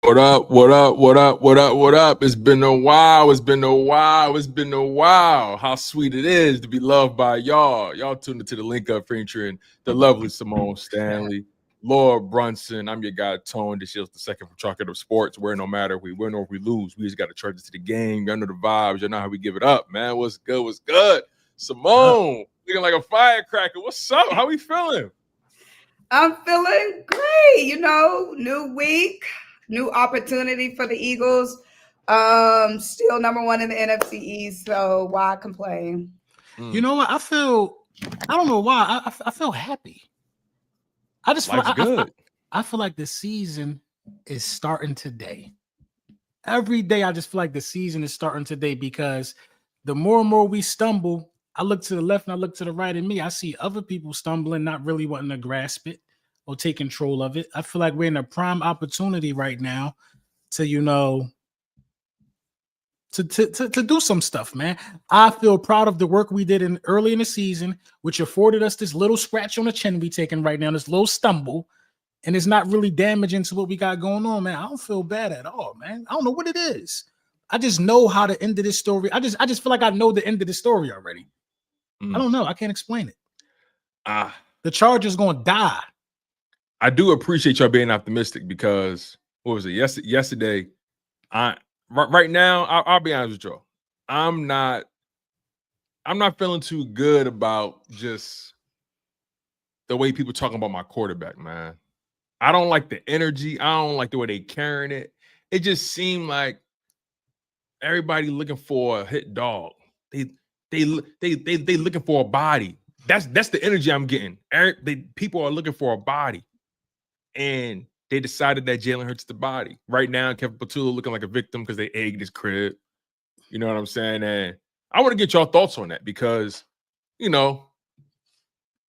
What up? What up? What up? What up? What up? It's been a while. It's been a while. It's been a while. How sweet it is to be loved by y'all. Y'all tuned into the Link Up featuring the lovely Simone Stanley, Laura Brunson. I'm your guy, Tone. This is the second from Chalk It Up Sports, where no matter if we win or if we lose, we just got to charge it to the game. Y'all know the vibes. Y'all know how we give it up, man. What's good? What's good? Simone, looking like a firecracker. What's up? How we feeling? I'm feeling great. New week. New opportunity for the Eagles. Still number one in the NFC East, so why complain? You know what? I don't know why. I feel happy. I just feel good. I feel like the season is starting today. Every day, I just feel like the season is starting today because the more and more we stumble, I look to the left and I look to the right of me. I see other people stumbling, not really wanting to grasp it or take control of it. I feel like we're in a prime opportunity right now to, to do some stuff, man. I feel proud of the work we did early in the season, which afforded us this little scratch on the chin we taking right now, this little stumble, and it's not really damaging to what we got going on, man. I don't feel bad at all, man. I don't know what it is. I just know how the end of this story. I just feel like I know the end of the story already. I don't know. I can't explain it. The Chargers gonna die. I do appreciate y'all being optimistic because what was it? Yesterday, right now, I'll be honest with y'all. I'm not feeling too good about just the way people talking about my quarterback, man. I don't like the energy. I don't like the way they carrying it. It just seemed like everybody looking for a hit dog. They looking for a body. That's the energy I'm getting. People are looking for a body. And they decided that Jalen Hurts the body. Right now, Kevin Patulo looking like a victim because they egged his crib. You know what I'm saying? And I want to get y'all thoughts on that because, matter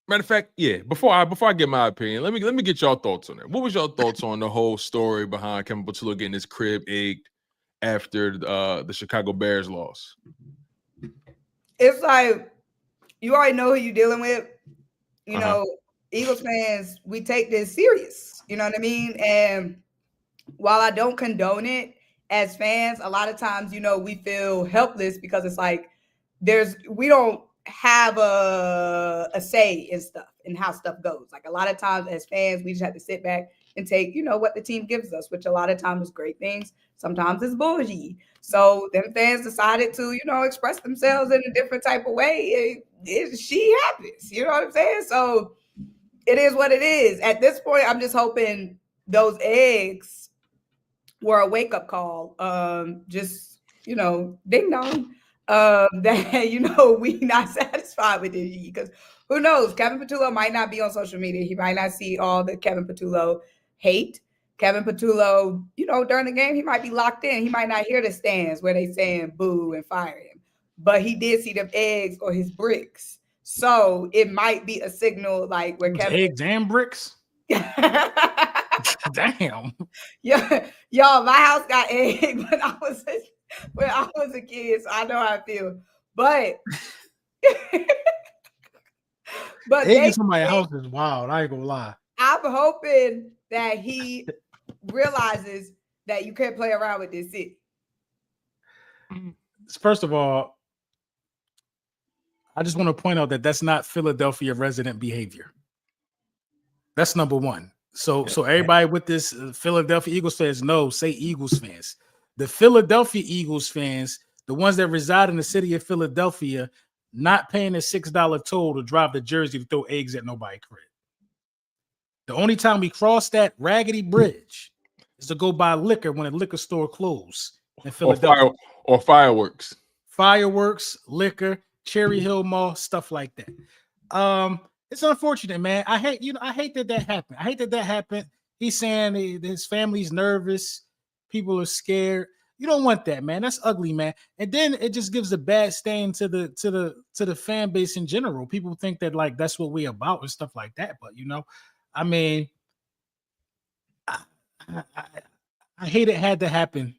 of fact, yeah, before I get my opinion, let me get y'all thoughts on that. What was y'all thoughts on the whole story behind Kevin Patulo getting his crib egged after the Chicago Bears loss? It's like you already know who you're dealing with. Eagles fans, we take this serious. You know what I mean? And while I don't condone it as fans, a lot of times, we feel helpless because it's like we don't have a say in stuff and how stuff goes. Like a lot of times as fans, we just have to sit back and take, what the team gives us, which a lot of times is great things. Sometimes it's bullshit. So them fans decided to, express themselves in a different type of way. She happens. You know what I'm saying? So it is what it is. At this point, I'm just hoping those eggs were a wake-up call. Just, ding dong. That, we not satisfied with this because who knows? Kevin Patulo might not be on social media. He might not see all the Kevin Patulo hate. Kevin Patulo, during the game, he might be locked in. He might not hear the stands where they saying boo and fire him. But he did see them eggs or his bricks. So it might be a signal like where Kevin eggs and bricks. Damn. Yeah, y'all, my house got eggs when I was a kid, so I know how I feel. But eggs in my house is wild. I ain't gonna lie. I'm hoping that he realizes that you can't play around with this city. First of all, I just want to point out that that's not Philadelphia resident behavior. That's number one. So everybody with this Philadelphia Eagles fans, say Eagles fans. The Philadelphia Eagles fans, the ones that reside in the city of Philadelphia, not paying a $6 toll to drive to Jersey to throw eggs at nobody's crib. The only time we cross that raggedy bridge is to go buy liquor when a liquor store closed in Philadelphia. Or fireworks. Fireworks, liquor, Cherry Hill Mall, stuff like that. It's unfortunate, man. I hate that happened. I hate that happened. He's saying his family's nervous. People are scared. You don't want that, man. That's ugly, man. And then it just gives a bad stain to the fan base in general. People think that like that's what we're about and stuff like that. But I mean, I hate it had to happen.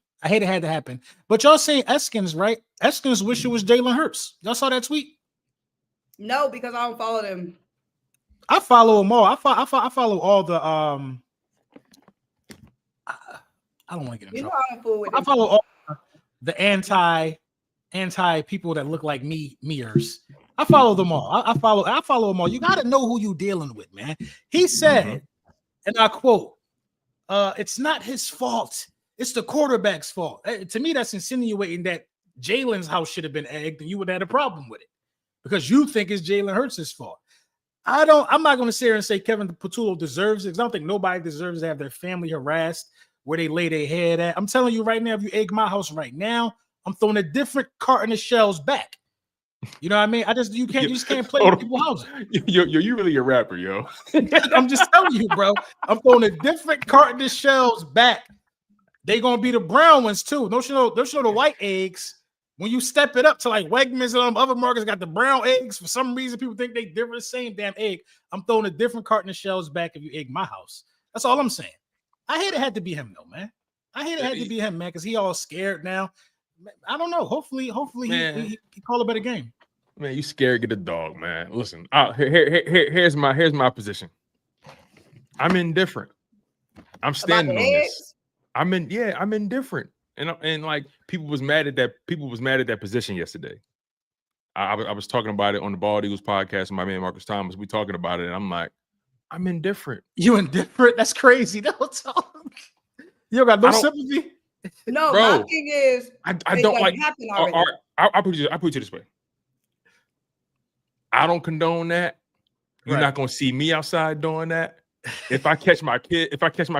But y'all saying Eskins, right? Eskins wish it was Jalen Hurts. Y'all saw that tweet? No, because I don't follow them. I follow them all. I follow all the I don't want to get in You know trouble. I'm fool with I them. follow all the anti people that look like meers. I follow them all. I follow them all. You got to know who you dealing with, man. He said, and I quote, "It's not his fault. It's the quarterback's fault." To me, that's insinuating that Jalen's house should have been egged, and you would have had a problem with it because you think it's Jalen Hurts' fault. I'm not going to sit here and say Kevin Patulo deserves it because I don't think nobody deserves to have their family harassed where they lay their head at. I'm telling you right now, if you egg my house right now, I'm throwing a different carton of shells back. You know what I mean? You just can't play with people's houses. You really a rapper, yo. I'm just telling you, bro. I'm throwing a different carton of shells back. They gonna be the brown ones too. Don't you know the white eggs? When you step it up to like Wegmans and other markets got the brown eggs. For some reason, people think they're the same damn egg. I'm throwing a different carton of shells back if you egg my house. That's all I'm saying. I hate it had to be him though, man. I hate it had to be him, man, because he all scared now. I don't know. Hopefully he call a better game. Man, you scared get a dog, man. Listen, here's my position. I'm indifferent. I'm standing on this. I'm indifferent. And like people was mad at that position yesterday. I was talking about it on the Bald Eagles podcast with my man Marcus Thomas. We talking about it, and I'm like, I'm indifferent. You indifferent? That's crazy. You don't got no sympathy. No, bro, my thing is, I don't like. I'll put it this way. I don't condone that. You're not gonna see me outside doing that. If I catch my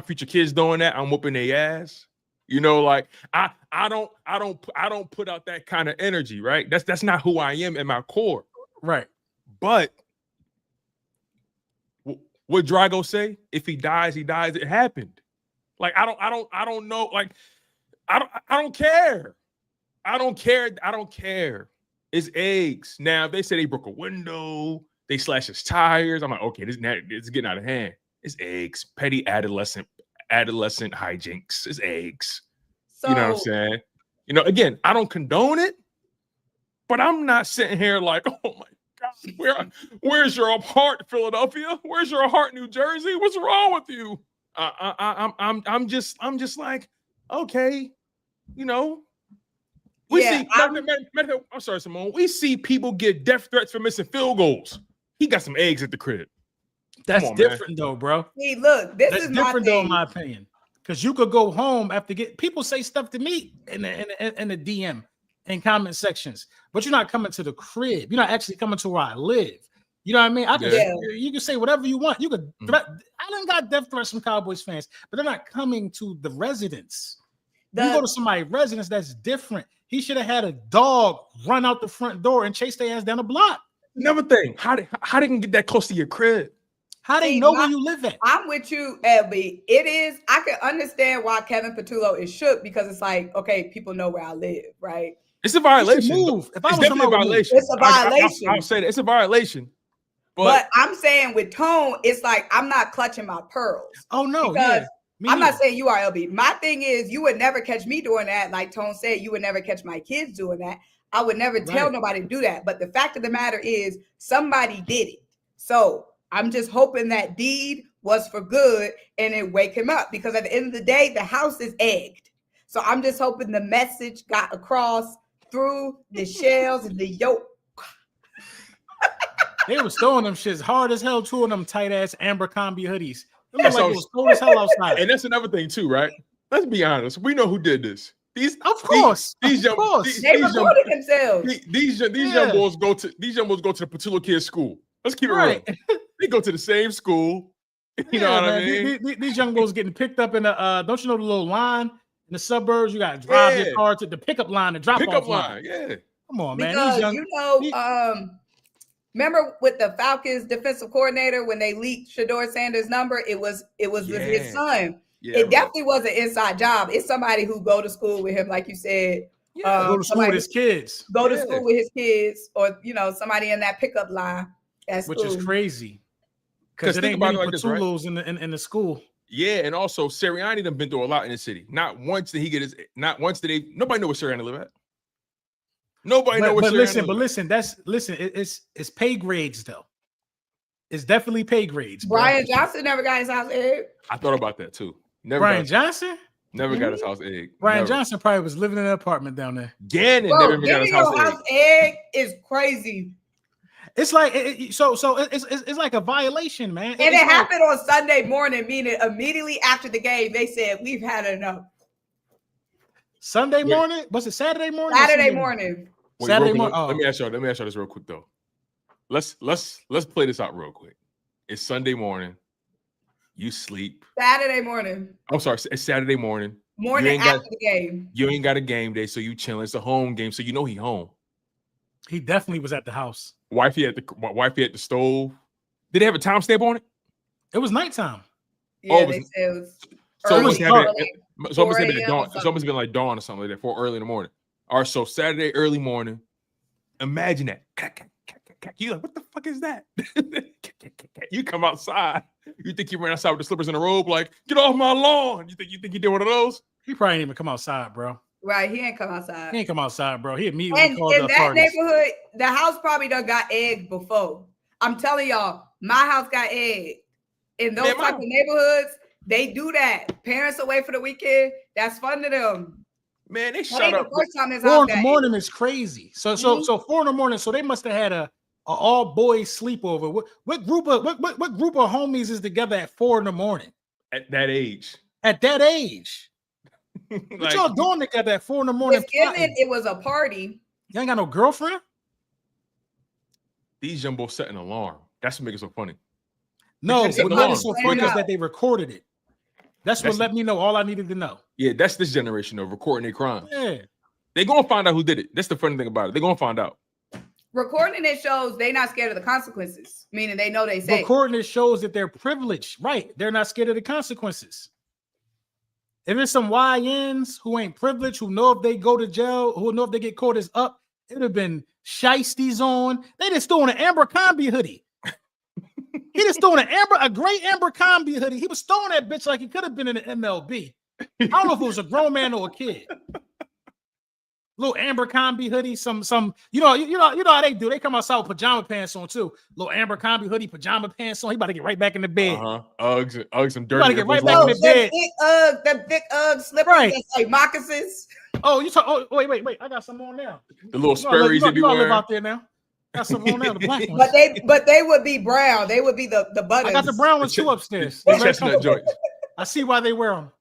future kids doing that, I'm whooping their ass. You know, like I don't put out that kind of energy, right? That's not who I am at my core. Right. But what Drago say? If he dies, he dies. It happened. Like I don't know. Like I don't care. I don't care. It's eggs. Now if they say they broke a window, they slashed his tires. I'm like, okay, this is getting out of hand. It's eggs. Petty adolescent hijinks. It's eggs. So, you know what I'm saying? You know, again, I don't condone it, but I'm not sitting here like, oh my God, where's your heart, Philadelphia? Where's your heart, New Jersey? What's wrong with you? I'm just like, okay, you know. I'm sorry, Simone. We see people get death threats for missing field goals. He got some eggs at the crib. That's different, though, bro. See, look, this is different, though, in my opinion. Because you could go home after people say stuff to me in the DM and comment sections, but you're not coming to the crib. You're not actually coming to where I live. You know what I mean? You can say whatever you want. You could threat. I done got death threats from Cowboys fans, but they're not coming to the residence. You go to somebody's residence, that's different. He should have had a dog run out the front door and chase their ass down the block. Another thing, how they can get that close to your crib? How they know where you live at? I'm with you, LB. I can understand why Kevin Patulo is shook because it's like, okay, people know where I live, right? It's a violation. Move. It's definitely a violation. It's a violation. I'll say that it's a violation. But I'm saying with Tone, it's like I'm not clutching my pearls. Oh no, because I'm not saying you are, LB. My thing is you would never catch me doing that. Like Tone said, you would never catch my kids doing that. I would never tell nobody to do that. But the fact of the matter is somebody did it. So I'm just hoping that deed was for good and it wake him up because at the end of the day, the house is egged. So I'm just hoping the message got across through the shells and the yolk. They was throwing them shits hard as hell, two of them tight ass Abercrombie hoodies. It was like it was cold as hell outside. And that's another thing too, right? Let's be honest. We know who did this. They recorded themselves. These young boys go to the Patulo kids' school. Let's keep it real. They go to the same school. You know what I mean? These young boys getting picked up in the don't you know the little line in the suburbs? You got to drive your car to the pickup line, the drop off line. Yeah. Come on, man. Because remember with the Falcons defensive coordinator when they leaked Shedeur Sanders' number, it was with his son. Yeah, it definitely was an inside job. It's somebody who go to school with him, like you said. Go to school with his kids. Go to school with his kids, or somebody in that pickup line. Which is crazy. Because it ain't many Patulos in the school. Yeah, and also Sirianni done been through a lot in the city. Not once did nobody know where Sirianni live at. Nobody know where Sirianni live at. It's pay grades though. It's definitely pay grades. Brian Johnson never got his house aired. I thought about that too. Brian Johnson? Never got his house egg. Brian Never. Johnson probably was living in an apartment down there. Gannon Bro, never even got his getting house your egg. house egg is crazy. It's like it's like a violation, man. And it happened on Sunday morning, meaning immediately after the game, they said we've had enough. Sunday morning? Was it Saturday morning? Saturday morning. Wait, Saturday quick, morning. let me ask y'all this real quick though. Let's play this out real quick. It's Sunday morning. You sleep. Saturday morning. I'm sorry, it's Saturday morning. Morning after the game. You ain't got a game day, so you chilling. It's a home game, so you know he home. He definitely was at the house. Wifey at the stove. Did they have a timestamp on it? It was nighttime. Yeah, they said it was so it must have been dawn. It's almost been like dawn or something like that, for early in the morning. All right, so Saturday early morning. Imagine that. You like, what the fuck is that? You come outside. You think you ran outside with the slippers and a robe? Like, get off my lawn. You think he did one of those? He probably didn't even come outside, bro. Right, he ain't come outside. He ain't come outside, bro. He immediately called in the that authorities. neighborhood, the house probably done got egged before. I'm telling y'all, my house got egged. In those type of neighborhoods, they do that. Parents away for the weekend, that's fun to them. Man, they shut up. The first time this 4 in the morning is crazy. So 4 in the morning. So they must have had a all boys sleepover. What group of homies is together at 4 in the morning? At that age. At that age. Like, What y'all doing together at 4 in the morning? It was a party. You ain't got no girlfriend? These young boys set an alarm. That's what makes it so funny. No, They set what an made alarm. it so funny is that they recorded it. That's what let me know all I needed to know. Yeah, that's this generation of recording their crimes. Yeah. They're going to find out who did it. That's the funny thing about it. They're going to find out. Recording it shows they not scared of the consequences, meaning they know they safe. Recording it shows that they're privileged. Right. They're not scared of the consequences. If there's some YNs who ain't privileged, who know if they go to jail, who know if they get caught is up, it would have been shiesties on. They just threw on an Abercrombie hoodie. He just throwing a great Abercrombie hoodie. He was throwing that bitch like he could have been in the MLB. I don't know if it was a grown man or a kid. Little Abercrombie hoodie, some you know how they do. They come outside with pajama pants on too. Little Abercrombie hoodie, pajama pants on. He about to get right back in the bed. Uggs, some dirty. He about to get right back in the bed. The thick Ugg slippers, right? Like moccasins. Oh, you talk. Oh, wait. I got some on now. The little Sperry's they be wearing. Live out there now. Got some on now. The black ones. But they would be brown. They would be the buttons. I got the brown ones too upstairs. The chestnut joints. I see why they wear them.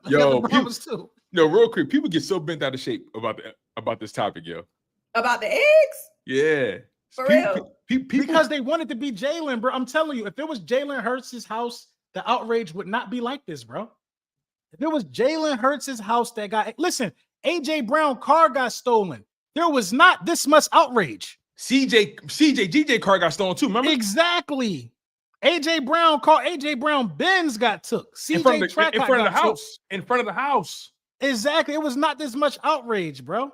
Yo, too. No, real quick, people get so bent out of shape about this topic, yo. About the eggs? Yeah. For real. Because they wanted to be Jalen, bro. I'm telling you, if it was Jalen Hurts' house, the outrage would not be like this, bro. If it was Jalen Hurts' house that got... Listen, AJ Brown car got stolen. There was not this much outrage. GJ car got stolen too, remember? Exactly. AJ Brown Benz got took. In front of the house. Exactly. It was not this much outrage, bro.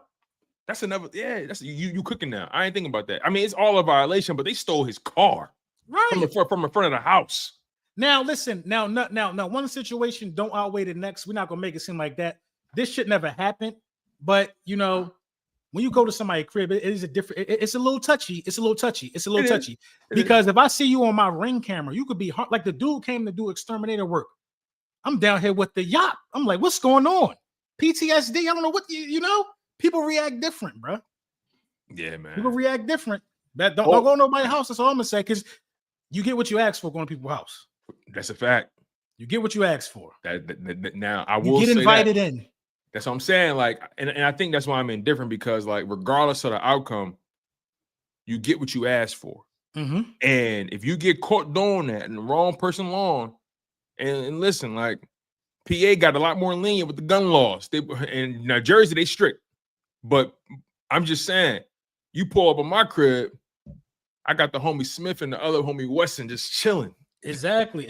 That's another, that's you cooking now. I ain't thinking about that. I mean, it's all a violation, but they stole his car. Right. From the front of the house. Now, listen, now, one situation don't outweigh the next. We're not gonna make it seem like that. This shit never happened. But you know, when you go to somebody's crib, it is a different, it's a little touchy. Because if I see you on my Ring camera, you could be like the dude came to do exterminator work. I'm down here with the yacht. I'm like, what's going on? PTSD. I don't know what you know. People react different, bro. Yeah, man. People react different. Don't go to nobody's house. That's all I'm gonna say. Because you get what you ask for going to people's house. That's a fact. You get what you ask for. Now I will. You get invited in. That's what I'm saying. Like, and I think that's why I'm indifferent, because like, regardless of the outcome, you get what you ask for. Mm-hmm. And if you get caught doing that in the wrong person lawn, and listen, like, PA got a lot more lenient with the gun laws. In New Jersey, they strict. But I'm just saying, you pull up on my crib, I got the homie Smith and the other homie Weston just chilling. Exactly.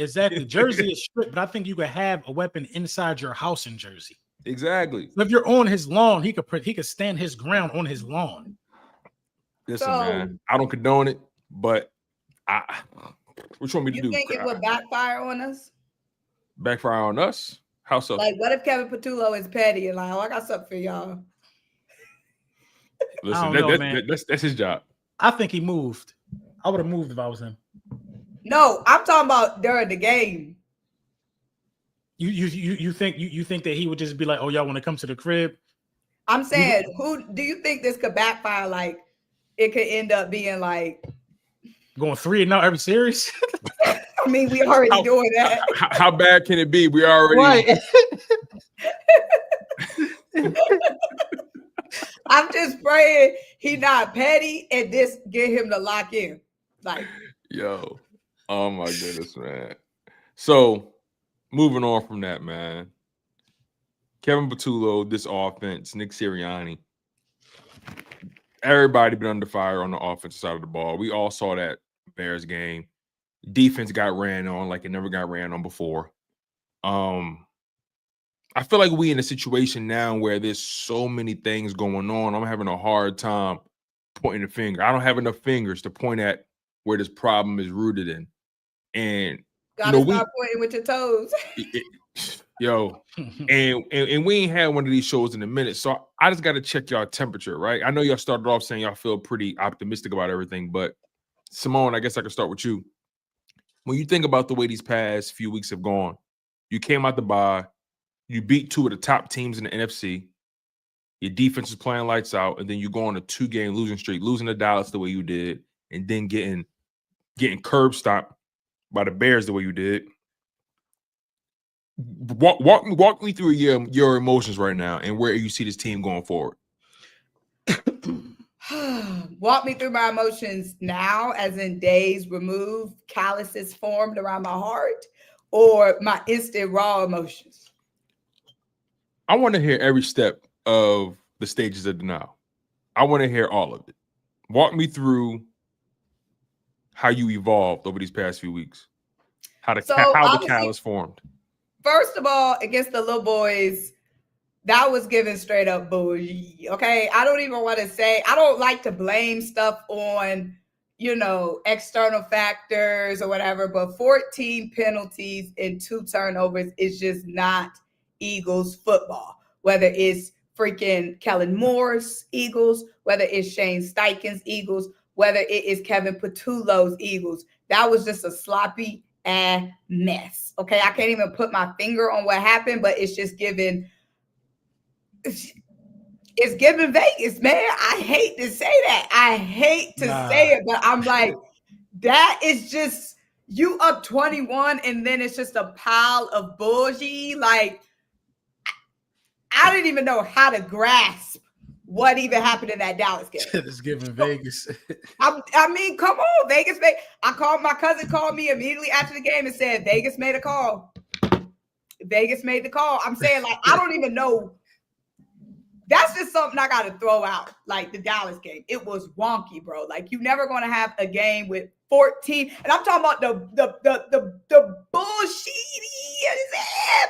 Jersey is strict, but I think you could have a weapon inside your house in Jersey. Exactly. So if you're on his lawn, he could stand his ground on his lawn. Listen, man, I don't condone it, but what you want me to do? You think it would backfire on us? Backfire on us? How so? Like, what if Kevin Patulo is petty and like, oh, I got something for y'all? Listen, that's his job. I think he moved. I would have moved if I was him. No, I'm talking about during the game. You think that he would just be like, oh, y'all want to come to the crib? I'm saying, who do you think this could backfire? Like, it could end up being like going 3-0 every series. I mean, we already doing that. How bad can it be? We already. Right. I'm just praying he not petty and this get him to lock in. Like, yo, oh my goodness, man. So moving on from that, man. Kevin Patulo, this offense, Nick Sirianni. Everybody been under fire on the offensive side of the ball. We all saw that Bears game. Defense got ran on like it never got ran on before. I feel like we in a situation now where there's so many things going on. I'm having a hard time pointing the finger. I don't have enough fingers to point at where this problem is rooted in. And gotta stop pointing with your toes. And we ain't had one of these shows in a minute. So I just got to check y'all temperature, right? I know y'all started off saying y'all feel pretty optimistic about everything, but Simone, I guess I can start with you. When you think about the way these past few weeks have gone, you came out the bye, you beat two of the top teams in the NFC, your defense is playing lights out, and then you go on a 2-game losing streak, losing to Dallas the way you did, and then getting curb stomped by the Bears the way you did. Walk me through your emotions right now and where you see this team going forward. Walk me through my emotions now, as in days removed, calluses formed around my heart, or my instant raw emotions? I want to hear every step of the stages of denial. I want to hear all of it. Walk me through how you evolved over these past few weeks. How the callus formed. First of all, against the little boys, that was given straight up bullshit. Okay. I don't even want to say, I don't like to blame stuff on, external factors or whatever, but 14 penalties and 2 turnovers is just not Eagles football. Whether it's freaking Kellen Moore's Eagles, whether it's Shane Steichen's Eagles, whether it is Kevin Patulo's Eagles, that was just a sloppy ass mess. Okay. I can't even put my finger on what happened, but it's just giving Vegas, man. I hate to say that. I hate to say it, but I'm like, that is just you up 21 and then it's just a pile of bullshit. Like, I didn't even know how to grasp what even happened in that Dallas game. It's giving Vegas. I mean, come on, Vegas. My cousin called me immediately after the game and said, Vegas made a call. Vegas made the call. I'm saying, like, I don't even know. That's just something I got to throw out. Like the Dallas game, it was wonky, bro. Like, you're never going to have a game with 14. And I'm talking about the bullshit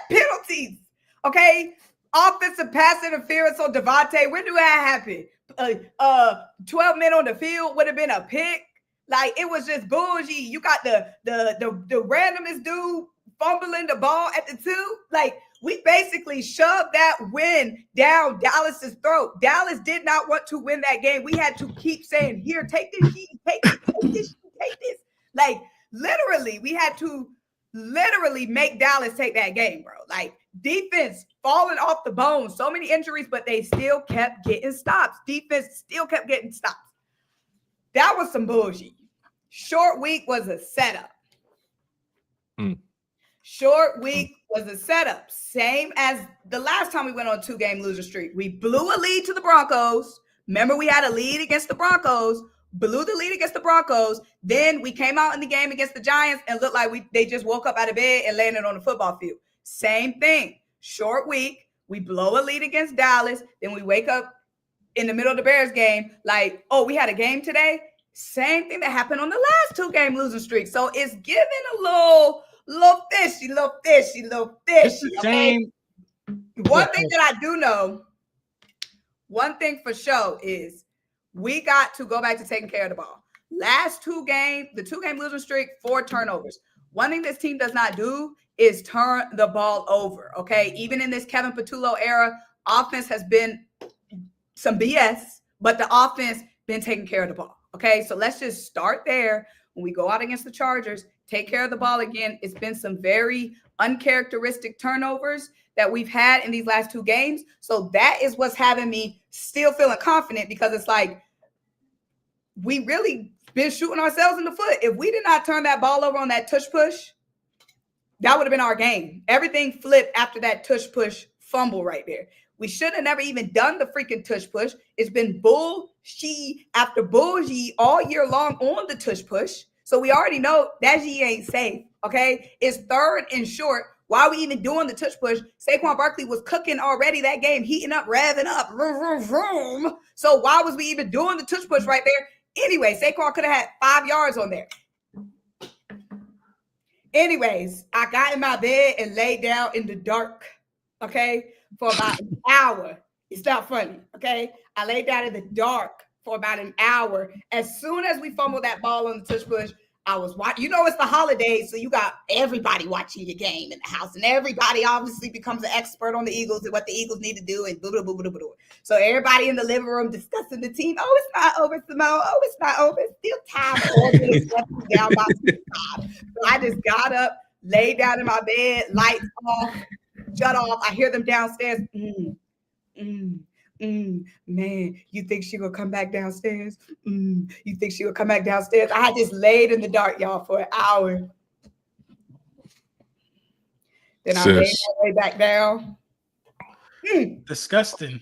penalties. Okay. Offensive pass interference on Devontae. When do that happen? 12 men on the field would have been a pick. Like, it was just bullshit. You got the randomest dude fumbling the ball at the 2. Like, we basically shoved that win down Dallas's throat. Dallas did not want to win that game. We had to keep saying, here, take this sheet, take this. Like, literally, we had to make Dallas take that game, bro. Like, defense falling off the bone. So many injuries, but they still kept getting stops. Defense still kept getting stops. That was some bullshit. Short week was a setup. Short week was a setup. Same as the last time we went on a 2-game loser streak. We blew a lead to the Broncos. Remember, we had a lead against the Broncos. Blew the lead against the Broncos. Then we came out in the game against the Giants and looked like they just woke up out of bed and landed on the football field. Same thing. Short week. We blow a lead against Dallas. Then we wake up in the middle of the Bears game like, oh, we had a game today. Same thing that happened on the last 2-game losing streak. So it's giving a little fishy. It's the same. One thing that I do know, one thing for sure is we got to go back to taking care of the ball. Last 2 games, the 2-game losing streak, 4 turnovers. One thing this team does not do is turn the ball over, okay? Even in this Kevin Patulo era, offense has been some BS, but the offense been taking care of the ball, okay? So let's just start there. when we go out against the Chargers, take care of the ball again. It's been some very uncharacteristic turnovers that we've had in these last 2 games. So that is what's having me still feeling confident, because it's like we really been shooting ourselves in the foot. If we did not turn that ball over on that tush push, that would have been our game. Everything flipped after that tush push fumble right there. We should have never even done the freaking tush push. It's been bullshit after bullshit all year long on the tush push. So we already know that G ain't safe, okay? It's 3rd and short. Why are we even doing the tush push? Saquon Barkley was cooking already that game, heating up, revving up. Vroom, vroom, vroom. So why was we even doing the tush push right there? Anyway, Saquon could have had 5 yards on there. Anyways, I got in my bed and laid down in the dark, okay, for about an hour. It's not funny, okay? I laid down in the dark for about an hour. As soon as we fumbled that ball on the tush push, I was watching. You know, it's the holidays, so you got everybody watching your game in the house, and everybody obviously becomes an expert on the Eagles and what the Eagles need to do, and blah, blah, blah, blah, blah. So everybody in the living room discussing the team. Oh, it's not over, Simone. Oh, it's not over. It's still time. 4 minutes left to down by 5. So I just got up, laid down in my bed, lights off, shut off. I hear them downstairs. Man, you think she will come back downstairs? You think she will come back downstairs? I just laid in the dark, y'all, for an hour. Then I laid my way back down. Disgusting.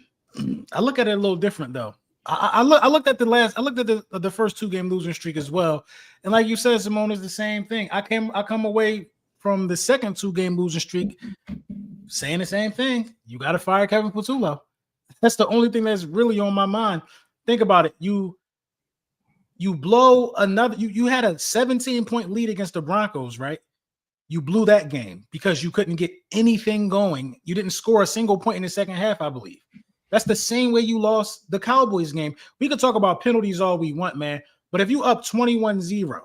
I look at it a little different though. I looked at the first 2-game losing streak as well, and like you said, Simone, is the same thing. I come away from the second 2-game losing streak saying the same thing. You got to fire Kevin Patulo. That's the only thing that's really on my mind. Think about it. You blow another. You had a 17-point lead against the Broncos, right? You blew that game because you couldn't get anything going. You didn't score a single point in the second half, I believe. That's the same way you lost the Cowboys game. We could talk about penalties all we want, man. But if you up 21-0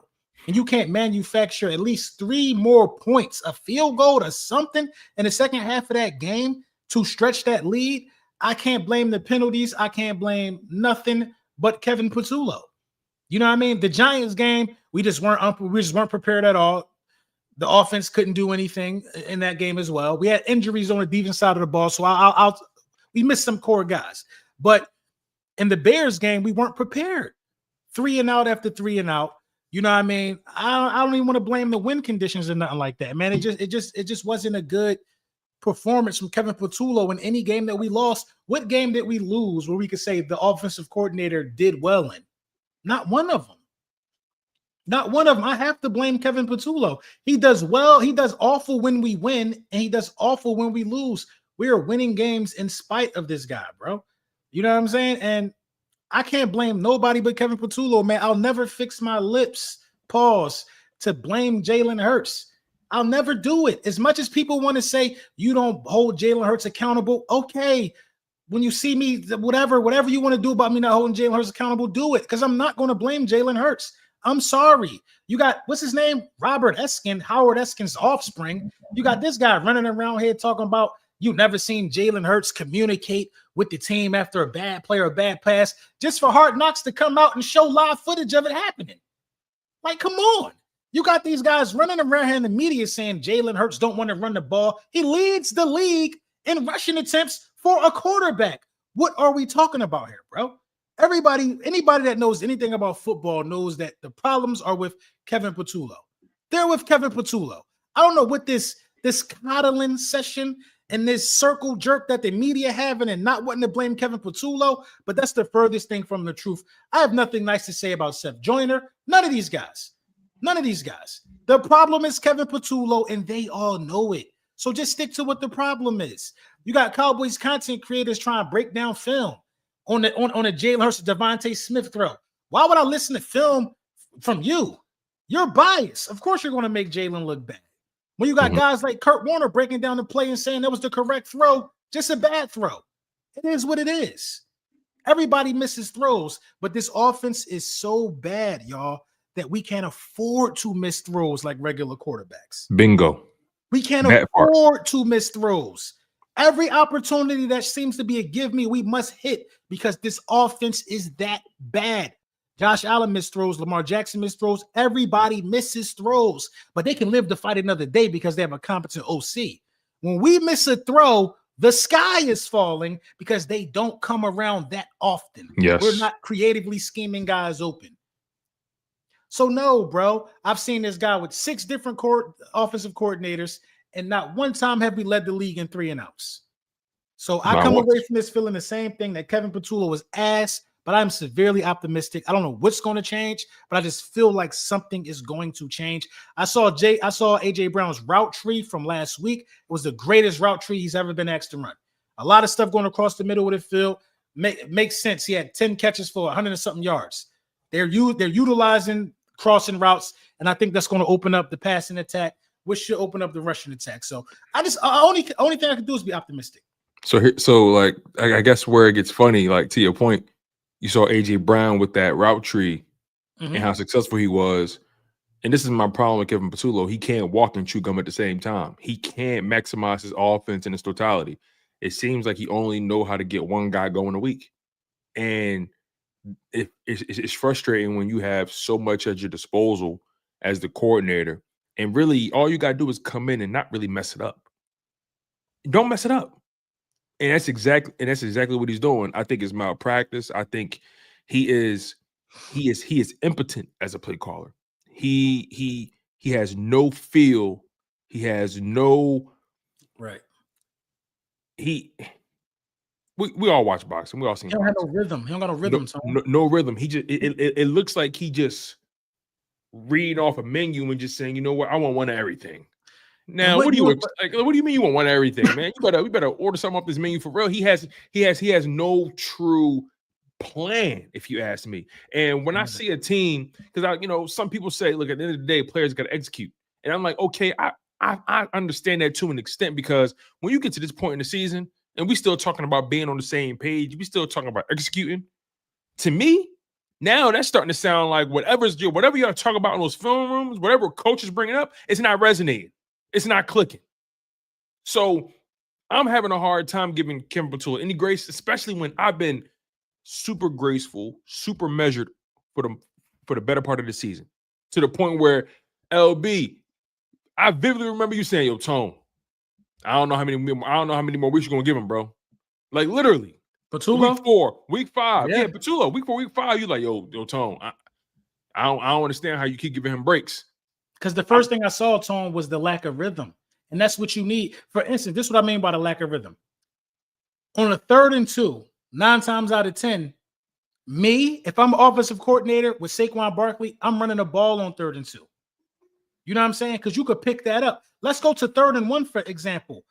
and you can't manufacture at least 3 more points, a field goal or something in the second half of that game to stretch that lead, I can't blame the penalties. I can't blame nothing but Kevin Patulo. You know what I mean? The Giants game, we just weren't prepared at all. The offense couldn't do anything in that game as well. We had injuries on the defense side of the ball, so we missed some core guys. But in the Bears game, we weren't prepared. 3 and out after 3 and out. You know what I mean? I don't even want to blame the win conditions or nothing like that, man. It just wasn't a good performance from Kevin Patulo in any game that we lost. What game did we lose where we could say the offensive coordinator did well in? Not one of them. Not one of them. I have to blame Kevin Patulo. He does well. He does awful when we win, and he does awful when we lose. We are winning games in spite of this guy, bro. You know what I'm saying? And I can't blame nobody but Kevin Patulo, man. I'll never fix my lips, to blame Jalen Hurts. I'll never do it. As much as people want to say you don't hold Jalen Hurts accountable, okay. When you see me, whatever you want to do about me not holding Jalen Hurts accountable, do it, because I'm not going to blame Jalen Hurts. I'm sorry. You got, what's his name? Robert Eskin, Howard Eskin's offspring. You got this guy running around here talking about you've never seen Jalen Hurts communicate with the team after a bad play or a bad pass, just for Hard Knocks to come out and show live footage of it happening. Like, come on. You got these guys running around here in the media saying Jalen Hurts don't want to run the ball. He leads the league in rushing attempts for a quarterback. What are we talking about here, bro? Anybody that knows anything about football knows that the problems are with Kevin Patulo. They're with Kevin Patulo. I don't know what this coddling session and this circle jerk that the media having and not wanting to blame Kevin Patulo, but that's the furthest thing from the truth. I have nothing nice to say about Seth Joyner. None of these guys. The problem is Kevin Patulo, and they all know it. So just stick to what the problem is. You got Cowboys content creators trying to break down film on a Jalen Hurts Devontae Smith throw. Why would I listen to film from you? You're biased. Of course you're going to make Jalen look bad. When you got guys like Kurt Warner breaking down the play and saying that was the correct throw, just a bad throw. It is what it is. Everybody misses throws, but this offense is so bad, y'all, that we can't afford to miss throws like regular quarterbacks. Bingo. We can't afford to miss throws. Every opportunity that seems to be a give me, we must hit because this offense is that bad. Josh Allen missed throws. Lamar Jackson missed throws. Everybody misses throws, but they can live to fight another day because they have a competent OC. When we miss a throw, the sky is falling because they don't come around that often. Yes. We're not creatively scheming guys open. So no, bro. I've seen this guy with 6 different offensive coordinators, and not one time have we led the league in 3 and outs. So I come away from this feeling the same thing that Kevin Patulo was ass, but I'm severely optimistic. I don't know what's going to change, but I just feel like something is going to change. I saw AJ Brown's route tree from last week. It was the greatest route tree he's ever been asked to run. A lot of stuff going across the middle of the field. Makes sense. He had 10 catches for 100 and something yards. They're utilizing crossing routes, and I think that's going to open up the passing attack, which should open up the rushing attack. So only thing I can do is be optimistic. So like I guess where it gets funny, like to your point, you saw AJ Brown with that route tree and how successful he was. And this is my problem with Kevin Patulo. He can't walk and chew gum at the same time. He can't maximize his offense in its totality. It seems like he only know how to get one guy going a week. And it's frustrating when you have so much at your disposal as the coordinator. And really, all you got to do is come in and not really mess it up. Don't mess it up. And that's exactly what he's doing. I think it's malpractice. I think he is impotent as a play caller. He has no feel. He has no right. We all watch boxing. We all seen. He don't have no rhythm. He don't got no rhythm. No rhythm. He just it looks like he just reading off a menu and just saying, you know what, I want one of everything. Now, what do you mean you want one of everything, man? We better order something off this menu for real. He has no true plan, if you ask me. And when I see a team, because some people say, look, at the end of the day, players got to execute. And I'm like, okay, I understand that to an extent, because when you get to this point in the season and we still talking about being on the same page, we still talking about executing. To me, now that's starting to sound like whatever y'all talk about in those film rooms, whatever coach is bringing up, it's not resonating. It's not clicking. So I'm having a hard time giving Kevin Patulo any grace, especially when I've been super graceful, super measured for the better part of the season, to the point where LB, I vividly remember you saying, "Yo, Tone, I don't know how many more weeks you're gonna give him, bro." Like literally, Patulo, week 4, week 5, yeah, Patulo, week 4, week 5. You like, yo, Tone, I don't understand how you keep giving him breaks. Because the first thing I saw, Tone, was the lack of rhythm. And that's what you need. For instance, this is what I mean by the lack of rhythm. On a 3rd and 2, 9 times out of 10, if I'm an offensive coordinator with Saquon Barkley, I'm running the ball on 3rd and 2. You know what I'm saying? Because you could pick that up. Let's go to 3rd and 1, for example.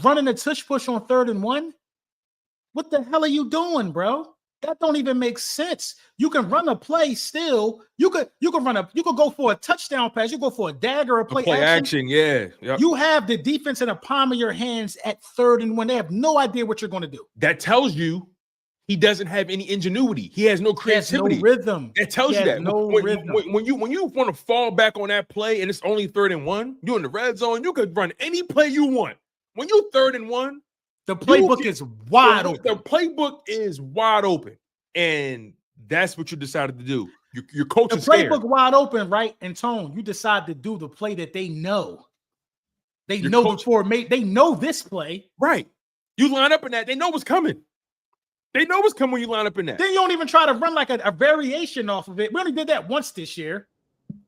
Running a tush push on 3rd and 1? What the hell are you doing, bro? That don't even make sense. You can run a play still. You could go for a touchdown pass. You go for a dagger or play action. Yeah. Yep. You have the defense in the palm of your hands at 3rd and 1. They have no idea what you're going to do. That tells you he doesn't have any ingenuity. He has no creativity. No rhythm. That tells you that. Rhythm. When you want to fall back on that play and it's only 3rd and 1, you're in the red zone. You could run any play you want. When you're 3rd and 1. The playbook is wide open. The playbook is wide open, and that's what you decided to do. Your coach is scared. The playbook wide open, right? And Tone, you decide to do the play that they know. They know this play, right? You line up in that. They know what's coming. They know what's coming when you line up in that. Then you don't even try to run like a variation off of it. We only did that once this year.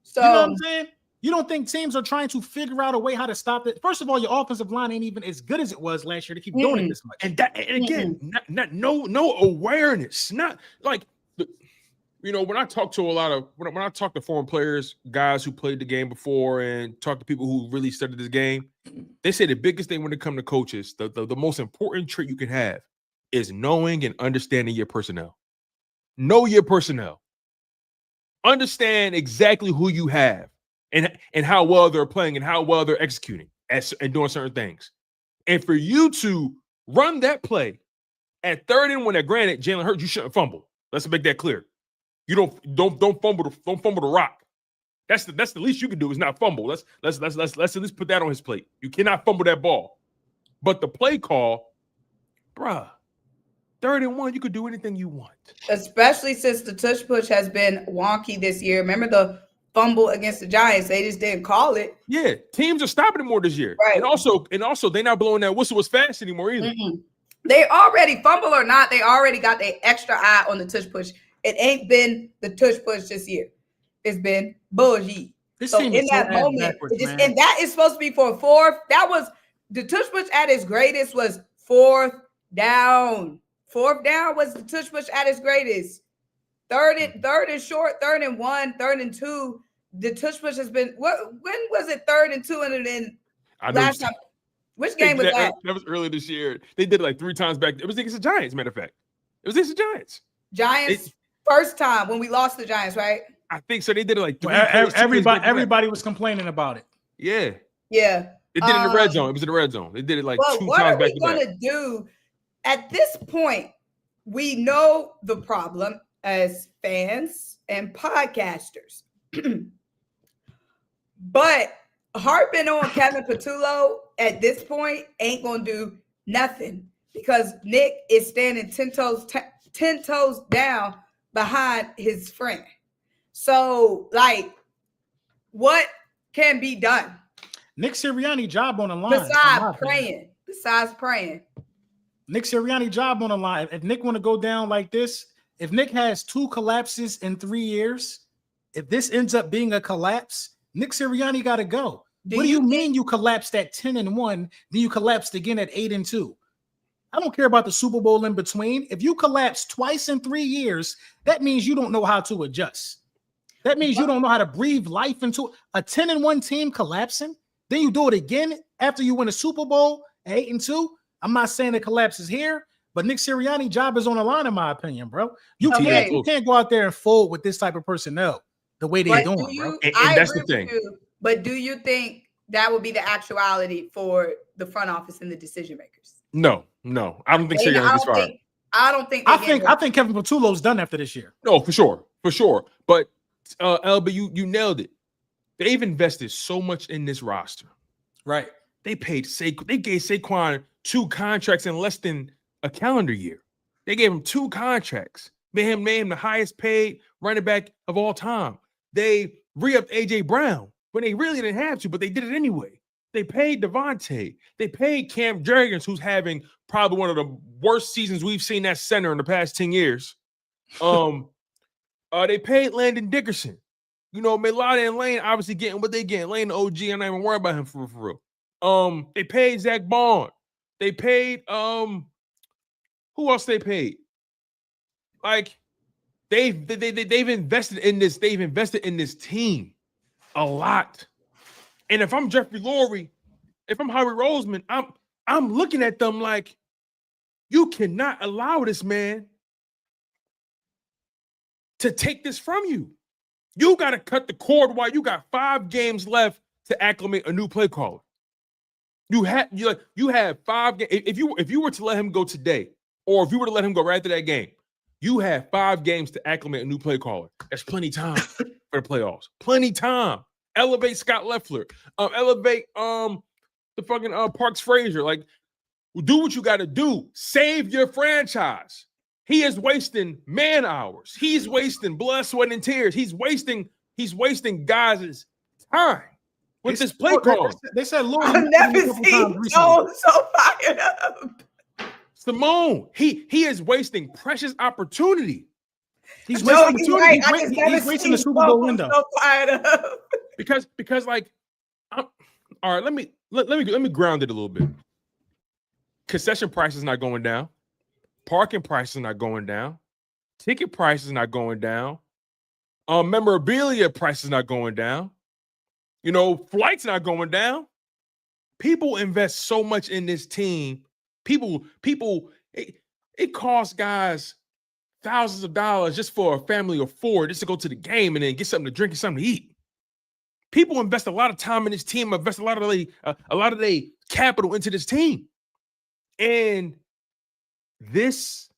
So you know what I'm saying? You don't think teams are trying to figure out a way how to stop it? First of all, your offensive line ain't even as good as it was last year to keep doing it this much. And again, no awareness. Not like, when I talk to when I talk to foreign players, guys who played the game before, and talk to people who really studied this game, they say the biggest thing when it comes to coaches, the most important trait you can have is knowing and understanding your personnel. Know your personnel. Understand exactly who you have. And how well they're playing and how well they're executing and doing certain things. And for you to run that play at 3rd and 1, that granted, Jalen Hurts, you shouldn't fumble. Let's make that clear. You don't fumble the rock. That's the least you can do is not fumble. Let's at least put that on his plate. You cannot fumble that ball. But the play call, bruh, 3rd and 1, you could do anything you want. Especially since the tush push has been wonky this year. Remember the fumble against the Giants? They just didn't call it. Yeah, teams are stopping it more this year. Right. And also they're not blowing that whistle as fast anymore either. They already, fumble or not, they already got their extra eye on the tush push. It ain't been the tush push this year. It's been bullshit. This So team in is that so moment, man. and that is supposed to be for 4th. That was the tush push at its greatest was 4th down. 4th down was the tush push at its greatest. Third and short, 3rd and 1, 3rd and 2. The tush push has been when was it 3rd and 2 and then last time? Which game was that? That was earlier this year. They did it like 3 times back. It was against the Giants, matter of fact. It was against the Giants. Giants first time when we lost the Giants, right? I think so. They did it like 3 everybody was complaining about it. Yeah. Yeah. They did it in the red zone. It was in the red zone. They did it like 2 times back to back. What are we going to do? At this point, we know the problem as fans and podcasters. But harping on Kevin Patulo at this point ain't going to do nothing because Nick is standing 10 toes down behind his friend. So, like, what can be done? Nick Sirianni job on the line. Besides praying. Nick Sirianni job on the line. If Nick want to go down like this, if Nick has 2 collapses in 3 years, if this ends up being a collapse, Nick Sirianni got to go. What do you mean you collapsed at 10 and 1, then you collapsed again at 8 and 2? I don't care about the Super Bowl in between. If you collapse twice in 3 years, that means you don't know how to adjust. That means you don't know how to breathe life into a 10 and 1 team collapsing. Then you do it again after you win a Super Bowl at 8 and 2. I'm not saying the collapse is here, but Nick Sirianni's job is on the line, in my opinion, bro. You can't go out there and fold with this type of personnel the way they're doing, bro. And that's the thing. But do you think that would be the actuality for the front office and the decision makers? No. I don't think Sirianni gets fired. I think Kevin Patulo's done after this year. No, for sure. But LB, you nailed it. They've invested so much in this roster. Right. They gave Saquon 2 contracts in less than a calendar year. They gave him 2 contracts, made him the highest paid running back of all time. They re-upped AJ Brown when they really didn't have to, but they did it anyway. They paid Devontae. They paid Cam Jurgens, who's having probably one of the worst seasons we've seen that center in the past 10 years. They paid Landon Dickerson. You know, Melada and Lane obviously getting what they getting. Lane the OG, I'm not even worried about him for real. They paid Zach Bond. They paid who else they paid? Like they've invested in this. They've invested in this team a lot. And if I'm Jeffrey Lurie, if I'm Howie Roseman, I'm looking at them like you cannot allow this man to take this from you. You got to cut the cord while you got 5 games left to acclimate a new play caller. You have 5 games. If you were to let him go today, or if you were to let him go right after that game, you have 5 games to acclimate a new play caller. That's plenty time for the playoffs. Plenty time. Elevate Scott Loeffler. Elevate the fucking Parks Frazier. Like, do what you got to do. Save your franchise. He is wasting man hours. He's wasting blood, sweat, and tears. He's wasting guys' time with this play call. They said, "Lord, I've never seen so fired up." Simone, he is wasting precious opportunity. He's wasting He's wasting the Super Bowl window. So fired up. Because like, all right, let me ground it a little bit. Concession prices not going down. Parking prices not going down. Ticket prices not going down. Memorabilia prices not going down. You know, flights not going down. People invest so much in this team. It costs guys thousands of dollars just for a family of 4 just to go to the game and then get something to drink and something to eat. People invest a lot of time in this team, invest a lot of their capital into this team. And this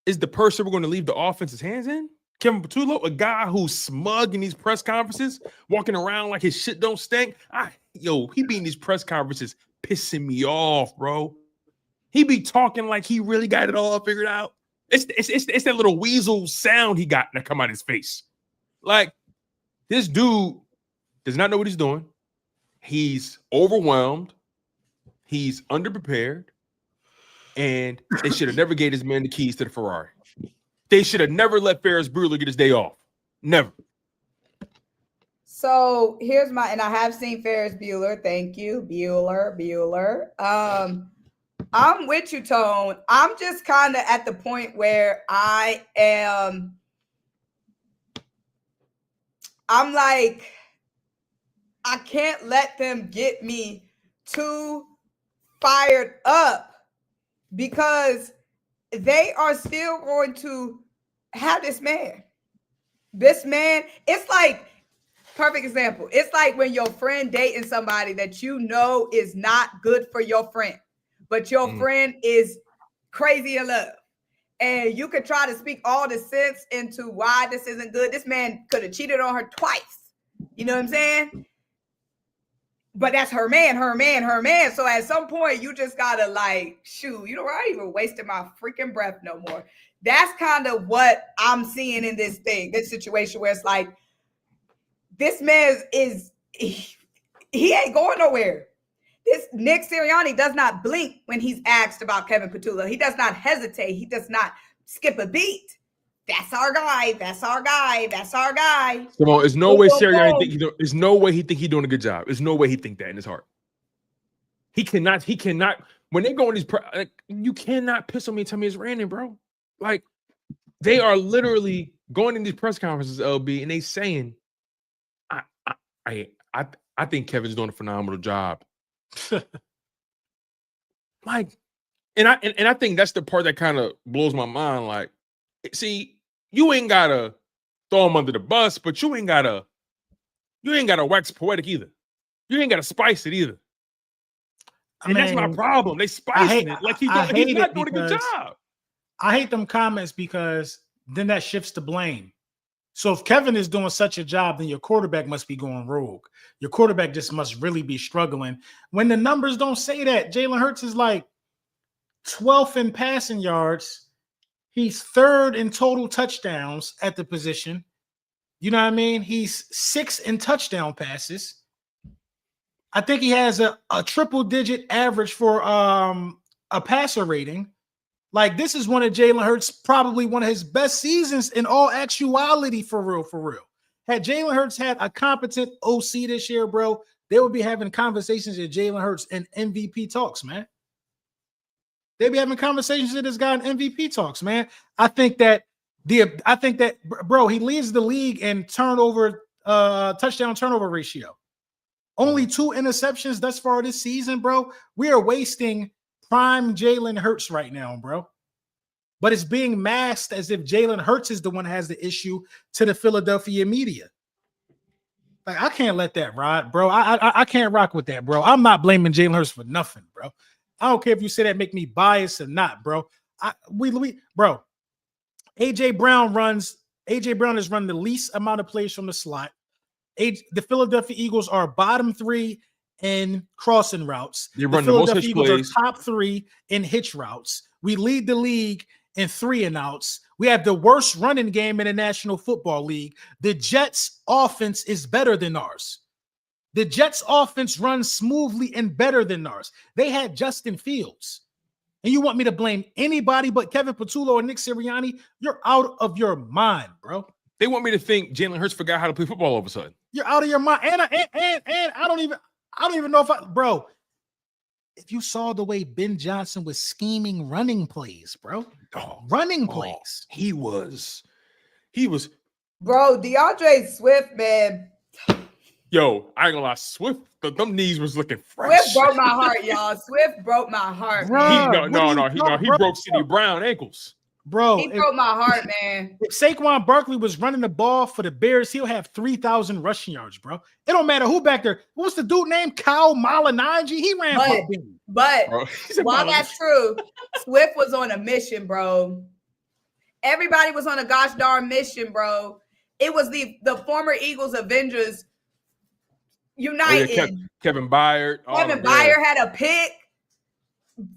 is the person we're going to leave the offense's hands in? Kevin Patulo, a guy who's smug in these press conferences, walking around like his shit don't stink. He be in these press conferences pissing me off, bro. He be talking like he really got it all figured out. It's that little weasel sound he got that come out his face. Like, this dude does not know what he's doing. He's overwhelmed. He's underprepared. And they should have never gave this man the keys to the Ferrari. They should have never let Ferris Bueller get his day off. Never. So here's and I have seen Ferris Bueller. Thank you, Bueller. I'm with you, Tone. I'm just kind of at the point where I'm like, I can't let them get me too fired up because they are still going to have this man. This man, it's like, perfect example. It's like when your friend dating somebody that you know is not good for your friend, but your friend is crazy in love. And you could try to speak all the sense into why this isn't good. This man could have cheated on her twice. You know what I'm saying? But that's her man. So at some point, you just gotta like, shoot, you know, I ain't even wasting my freaking breath no more. That's kind of what I'm seeing in this situation where it's like, this man he ain't going nowhere. This Nick Sirianni does not blink when he's asked about Kevin Patulo. He does not hesitate. He does not skip a beat. That's our guy. Simone, there's no way Sirianni there's no way he think he's doing a good job. There's no way he think that in his heart. He cannot. When they go in these, you cannot piss on me and tell me it's raining, bro. Like, they are literally going in these press conferences, LB, and they saying, I think Kevin's doing a phenomenal job. Like, and I think that's the part that kind of blows my mind. Like, see, you ain't gotta throw him under the bus, but you ain't gotta wax poetic either. You ain't gotta spice it either. And that's my problem. They spicing it like he's not doing a good job. I hate them comments because then that shifts the blame. So if Kevin is doing such a job, then your quarterback must be going rogue. Your quarterback just must really be struggling. When the numbers don't say that, Jalen Hurts is like 12th in passing yards. He's 3rd in total touchdowns at the position. You know what I mean? He's 6th in touchdown passes. I think he has a triple-digit average for a passer rating. Like, this is one of Jalen Hurts, probably one of his best seasons in all actuality, for real. Had Jalen Hurts had a competent OC this year, bro, they would be having conversations with Jalen Hurts in MVP talks, man. They'd be having conversations with this guy in MVP talks, man. I think that, bro, he leads the league in touchdown turnover ratio. Only 2 interceptions thus far this season, bro. We are wasting prime Jalen Hurts right now, bro. But it's being masked as if Jalen Hurts is the one that has the issue to the Philadelphia media. Like, I can't let that ride, bro. I can't rock with that, bro. I'm not blaming Jalen Hurts for nothing, bro. I don't care if you say that make me biased or not, bro. Bro. AJ Brown has run the least amount of plays from the slot. The Philadelphia Eagles are bottom 3 in crossing routes. They run the most hitch Eagles plays. are top 3 in hitch routes. We lead the league in 3 and outs. We have the worst running game in the National Football League. The Jets' offense is better than ours. The Jets' offense runs smoothly and better than ours. They had Justin Fields. And you want me to blame anybody but Kevin Patulo or Nick Sirianni? You're out of your mind, bro. They want me to think Jalen Hurts forgot how to play football all of a sudden. You're out of your mind. And I don't even know bro. If you saw the way Ben Johnson was scheming running plays, bro. Running plays. He was. Bro, DeAndre Swift, man. Yo, I ain't gonna lie. Swift, them knees was looking fresh. Swift broke my heart, y'all. Swift broke my heart. He broke City Brown ankles. Bro, he broke my heart, man. If Saquon Barkley was running the ball for the Bears, he'll have 3,000 rushing yards, bro. It don't matter who back there. What's the dude named Kyle Malinagi? He ran for him. But while that's true, Swift was on a mission, bro. Everybody was on a gosh darn mission, bro. It was the former Eagles Avengers united. Kevin Byard. Kevin Byard had a pick.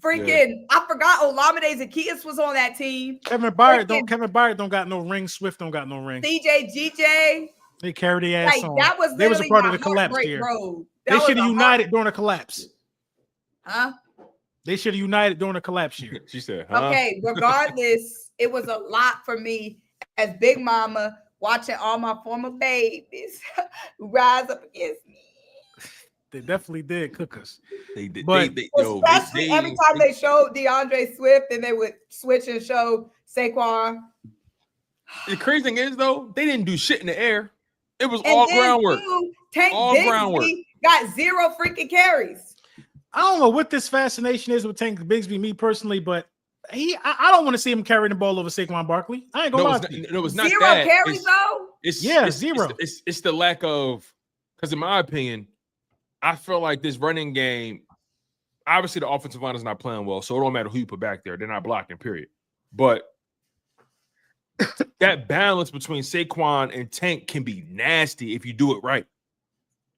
Freaking, I forgot Olamide Zacchaeus was on that team. Kevin Byard don't got no ring. Swift don't got no ring. CJ GJ. They carried the ass on. That was they was a part my of the collapse here. Road. They should have united during the collapse. Huh? They should have united during the collapse year. She said, huh? Okay, regardless, it was a lot for me as Big Mama watching all my former babies rise up against me. They definitely did cook us. They did. But especially every time they showed DeAndre Swift, and they would switch and show Saquon. The crazy thing is, though, they didn't do shit in the air. It was all groundwork. Tank Bigsby got 0 freaking carries. I don't know what this fascination is with Tank Bigsby, me personally, but I don't want to see him carrying the ball over Saquon Barkley. I ain't gonna lie to you. No, it's not 0 that. carries though. It's 0. It's the lack of, because in my opinion, I feel like this running game. Obviously, the offensive line is not playing well, so it don't matter who you put back there; they're not blocking. Period. But that balance between Saquon and Tank can be nasty if you do it right.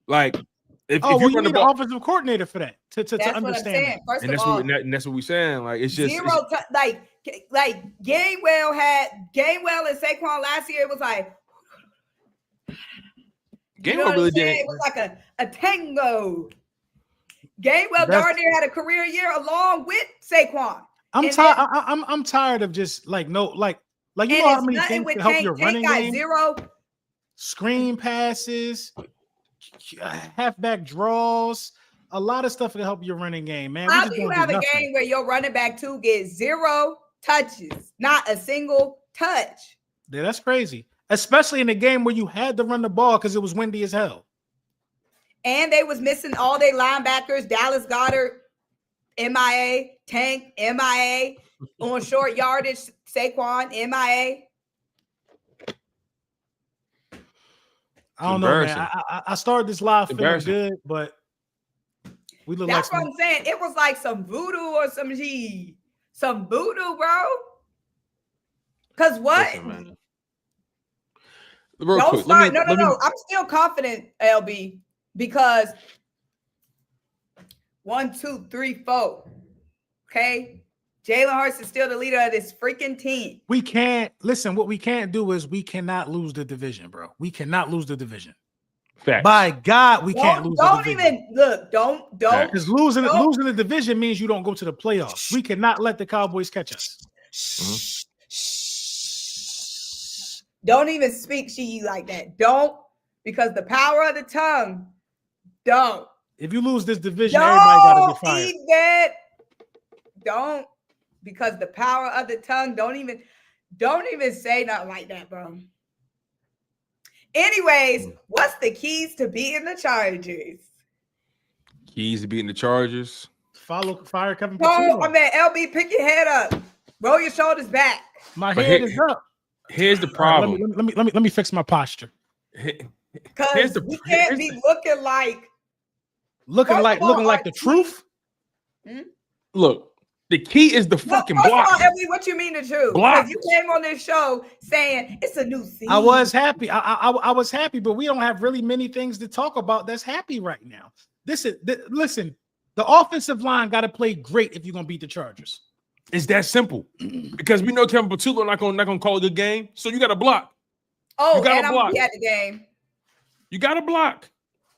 Like, if you need an offensive coordinator for that to understand. First and of all, that's what we're saying. Like, it's just 0 like Gainwell and Saquon last year. It was like Gainwell really did. It was like a tango. Gainwell darn near had a career year along with Saquon. I'm tired of just you know how many things can help your running game. 0 screen passes, halfback draws, a lot of stuff to help your running game, man. How do you have a game where your running back 2 gets 0 touches, not a single touch? Yeah, that's crazy. Especially in a game where you had to run the ball because it was windy as hell. And they was missing all their linebackers. Dallas Goedert, MIA. Tank, MIA. On short yardage, Saquon, MIA. I don't know, man. I started this live feeling good, but we look That's like what I'm saying. It was like some voodoo or some voodoo, bro. Because what? Listen, man. Don't start. No. I'm still confident, LB, because 1, 2, 3, 4. Okay. Jalen Hurts is still the leader of this freaking team. We can't listen. What we can't do is we cannot lose the division, bro. We cannot lose the division. Facts. By God, we can't lose the division. Don't. Because losing the division means you don't go to the playoffs. We cannot let the Cowboys catch us. Mm-hmm. Don't even speak she like that. Don't, because the power of the tongue. Don't. If you lose this division, everybody got to get fired. Eat that. Don't, because the power of the tongue. Don't even say nothing like that, bro. Anyways, what's the keys to beating the Chargers? Keys to beating the Chargers. Fire Kevin Patulo. LB, pick your head up. Roll your shoulders back. My head is up. Here's the problem. Let me fix my posture. Because we can't be looking like the truth. Look, the key is the fucking block. What you mean the truth? Because you came on this show saying it's a new season. I was happy. I was happy, but we don't have really many things to talk about that's happy right now. Listen, the offensive line got to play great if you're gonna beat the Chargers. It's that simple. Because we know Kevin Patulo not gonna call a good game, so you got to block. I'm gonna be at the game. You got to block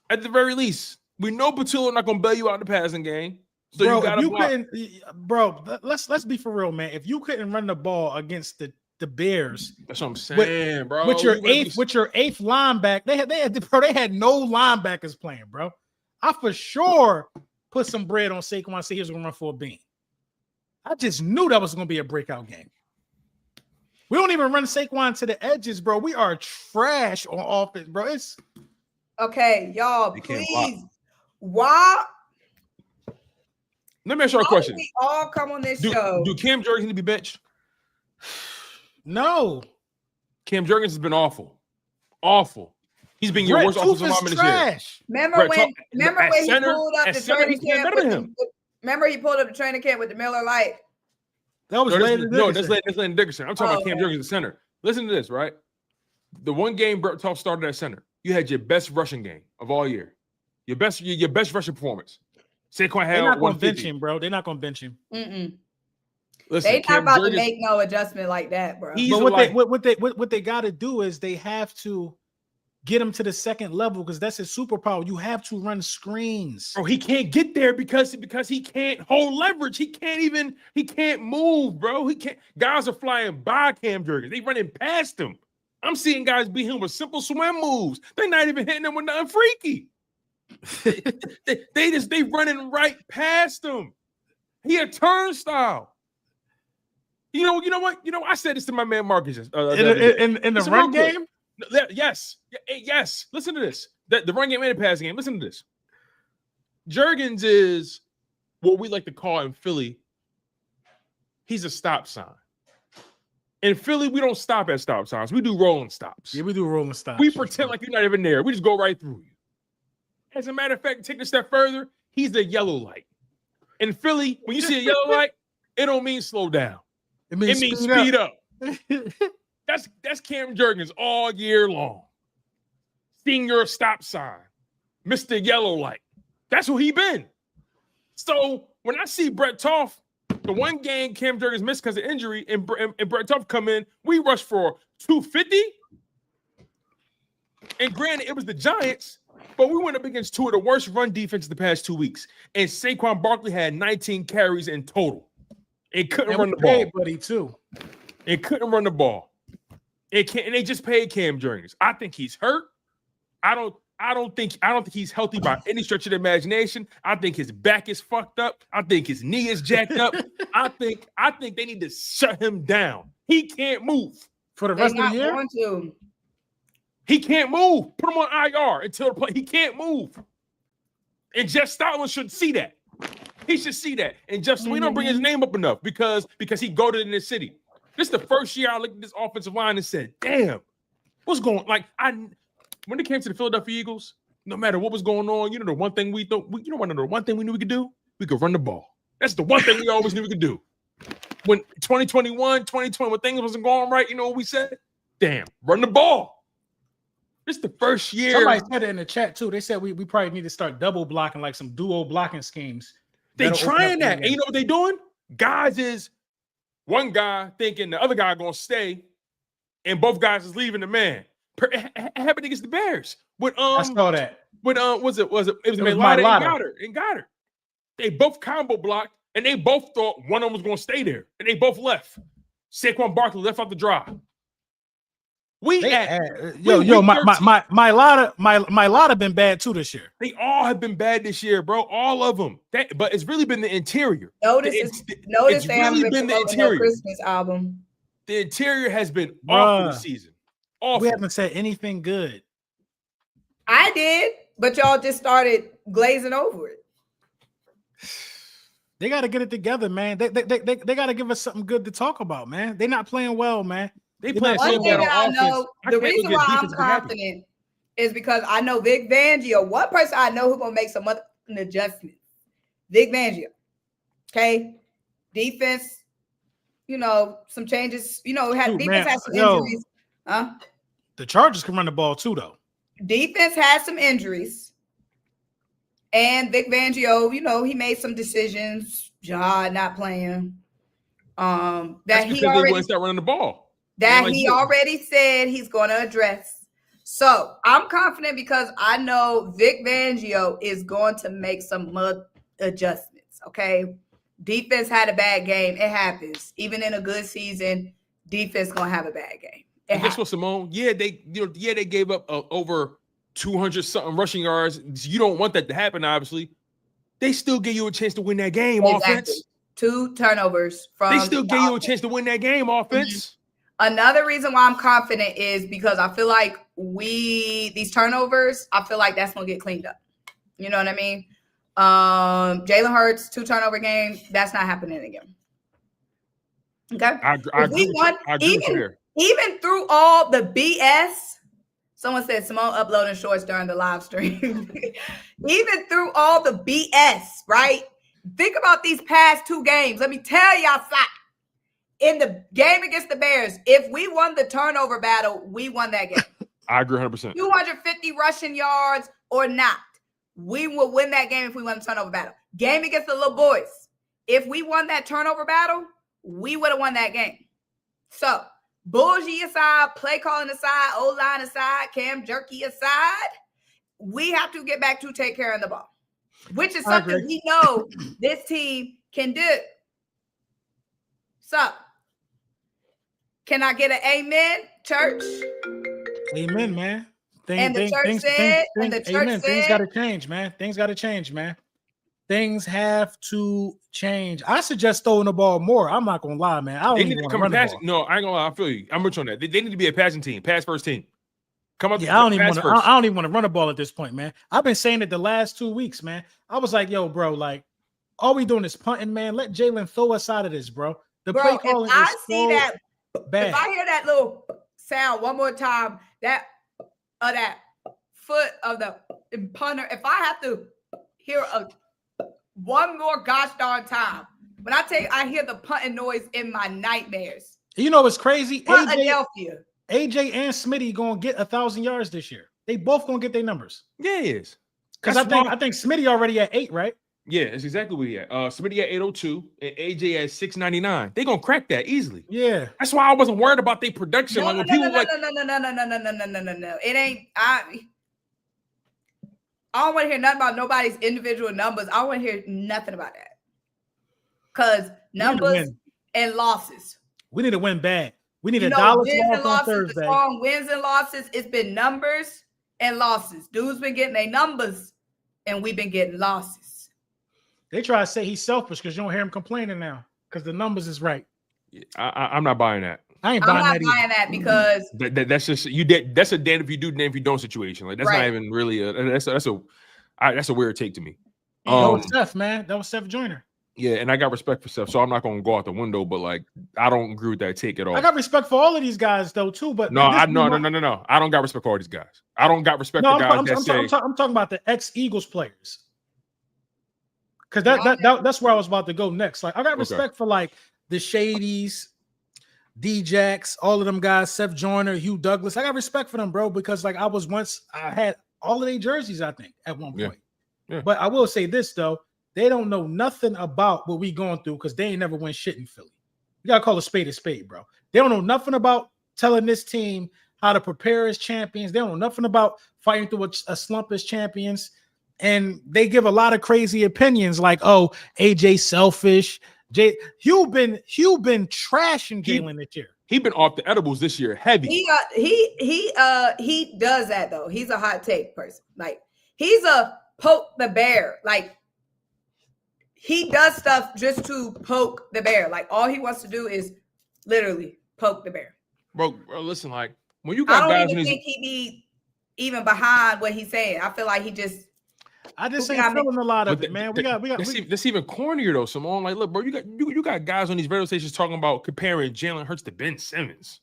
at the very least. We know Patulo not gonna bail you out the passing game. So you got to block. Let's be for real, man. If you couldn't run the ball against the Bears, that's what I'm saying, bro. With your eighth linebacker, they had no linebackers playing, bro. I for sure put some bread on Saquon and say he was gonna run for a bean. I just knew that was gonna be a breakout game. We don't even run Saquon to the edges, bro. We are trash on offense, bro. It's okay, y'all. Please, why? Let me ask you a question. We all come on this show. Do Cam Jurgens need to be benched? No. Cam Jurgens has been awful. Awful. He's been your worst offensive lineman this year. Remember when he pulled up the training camp remember he pulled up the training camp with the Miller Lite? That was that's Landon Dickerson. I'm talking about Cam Jurgens, the center. Listen to this, right? The one game Brett Toff started at center, you had your best rushing game of all year. Your best rushing performance. Saquon had They're not going to 150. bench him, bro. They're not going to bench him. Listen, They not Cam about Jurgens, to make no adjustment like that, bro. But what they got to do is they have to get him to the second level because that's his superpower. You have to run screens. Bro, he can't get there because he can't hold leverage. He can't move, bro. He can't. Guys are flying by Cam Jurgens. They running past him. I'm seeing guys beat him with simple swim moves. They're not even hitting him with nothing freaky. they running right past him. He a turnstile. You know what? I said this to my man Marcus. In the run game? Yes. Listen to this. The run game and the passing game. Listen to this. Jurgens is what we like to call in Philly. He's a stop sign. In Philly, we don't stop at stop signs. We do rolling stops. Yeah, we do rolling stops. We pretend like you're not even there. We just go right through you. As a matter of fact, take a step further, he's the yellow light. In Philly, when you see a yellow light, it don't mean slow down. It means speed up. That's Cam Jurgens all year long. Senior stop sign. Mr. Yellow Light. That's who he been. So when I see Brett Toth, the one game Cam Jurgens missed because of injury, and Brett Toth come in, we rushed for 250. And granted, it was the Giants, but we went up against two of the worst run defenses the past 2 weeks. And Saquon Barkley had 19 carries in total. And couldn't run the ball. Buddy, too. And couldn't run the ball. And they just paid Cam Jurgens. I think he's hurt. I don't think he's healthy by any stretch of the imagination. I think his back is fucked up. I think his knee is jacked up. I think they need to shut him down. He can't move for the rest of the year. He can't move. Put him on IR until the play. He can't move. And Jeff Stoutland should see that. He should see that. And we don't bring his name up enough because he goated in this city. This is the first year I looked at this offensive line and said, damn, what's going on? When it came to the Philadelphia Eagles, no matter what was going on, the one thing we knew we could do? We could run the ball. That's the one thing we always knew we could do. When 2021, 2020, when things wasn't going right, you know what we said? Damn, run the ball. This is the first year. Somebody said it in the chat too. They said we probably need to start double blocking, like some duo blocking schemes. They trying that. And you know what they doing? Guys is one guy thinking the other guy gonna stay, and both guys is leaving the man. It happened against the Bears. I saw that. It was Mailata and Goddard. They both combo blocked, and they both thought one of them was gonna stay there, and they both left. Saquon Barkley left out the drive. Mailata been bad too this year. They all have been bad this year, bro. All of them. But it's really been the interior. Notice they haven't been promoting no Christmas album. The interior has been awful this season. Awful. We haven't said anything good. I did, but y'all just started glazing over it. They got to get it together, man. They got to give us something good to talk about, man. They're not playing well, man. They play so bad on offense. The reason why I'm confident is because I know Vic Fangio. One person I know who's gonna make some other adjustments. Vic Fangio. Okay, defense. Some changes. Defense has some injuries. The Chargers can run the ball too, though. Defense has some injuries, and Vic Fangio. He made some decisions. Ja not playing. That's because they wouldn't start running the ball. That he already said he's going to address. So I'm confident because I know Vic Fangio is going to make some adjustments. Okay. Defense had a bad game. It happens. Even in a good season, defense going to have a bad game. Guess what, Simone? Yeah, they gave up over 200 something rushing yards. You don't want that to happen, obviously. They still give you a chance to win that game. Exactly. Offense. 2 turnovers from. They still gave you a chance to win that game. Offense. Mm-hmm. Another reason why I'm confident is because I feel like these turnovers, I feel like that's going to get cleaned up. You know what I mean? Jalen Hurts, 2 turnover game. That's not happening again. Okay. I agree. Even through all the BS, someone said Simone uploading shorts during the live stream. Even through all the BS, right? Think about these past 2 games. Let me tell y'all something. In the game against the Bears, if we won the turnover battle, we won that game. I agree 100%. 250 rushing yards or not. we will win that game if we won the turnover battle. Game against the little boys. If we won that turnover battle, we would have won that game. So, bullshit aside, play calling aside, O-line aside, Cam Jerky aside, we have to get back to take care of the ball, which is something we know this team can do. So, can I get an amen, church? Amen, man. And the church said, amen. Things got to change, man. Things got to change, man. Things have to change. I suggest throwing the ball more. I'm not gonna lie, man. I don't even want to run the ball. No, I ain't gonna lie. I feel you. I'm rich on that. They need to be a passing team, pass first team. Come up. Yeah, I don't even want to run the ball at this point, man. I've been saying it the last 2 weeks, man. I was like, yo, bro, like, all we doing is punting, man. Let Jalen throw us out of this, bro. The play calling is so bad. If I hear that little sound one more time, that foot of the punter, if I have to hear one more gosh darn time, when I hear the punting noise in my nightmares. You know what's crazy? Philadelphia. AJ and Smitty gonna get 1,000 yards this year. They both gonna get their numbers. Yeah, it is. Because I think Smitty already at 8, right? Yeah, that's exactly what he at. Smitty at 802 and AJ at 699. They gonna crack that easily. Yeah, that's why I wasn't worried about their production. No. It ain't. I don't want to hear nothing about nobody's individual numbers. I don't want to hear nothing about that. Because numbers and losses. We need to win bad. We need a dollar loss on Thursday. Wins and losses. It's been numbers and losses. Dude's been getting their numbers, and we've been getting losses. They try to say he's selfish because you don't hear him complaining now because the numbers is right. I'm not buying that. I'm not buying that because that's just you. That's a damn if you do, damn if you don't situation. Like that's not even really that's a weird take to me. That was Seth, man. That was Seth Joyner. Yeah, and I got respect for Seth, so I'm not going to go out the window. But like, I don't agree with that take at all. I got respect for all of these guys though too. But no. I don't got respect for all these guys. I don't got respect for guys I'm talking about the ex-Eagles players. Because that's where I was about to go next. Like, I got respect for like the Shadies, D-Jacks, all of them guys, Seth Joyner, Hugh Douglas. I got respect for them, bro, because like I had all of their jerseys, I think, at one point. Yeah. But I will say this though, they don't know nothing about what we going through because they ain't never win shit in Philly. You gotta call a spade, bro. They don't know nothing about telling this team how to prepare as champions. They don't know nothing about fighting through a slump as champions. And they give a lot of crazy opinions like, oh, AJ selfish. Hugh been trashing Jalen this year. He been off the edibles this year, heavy. He does that though. He's a hot take person. Like he's a poke the bear. Like he does stuff just to poke the bear. Like all he wants to do is literally poke the bear. Bro, listen, like when you got guys, I don't even think he be even behind what he's saying. I feel like he just. I just ain't feeling a lot of it, man. We got. That's even cornier though, Simone. Like, look, bro, you got guys on these radio stations talking about comparing Jalen Hurts to Ben Simmons.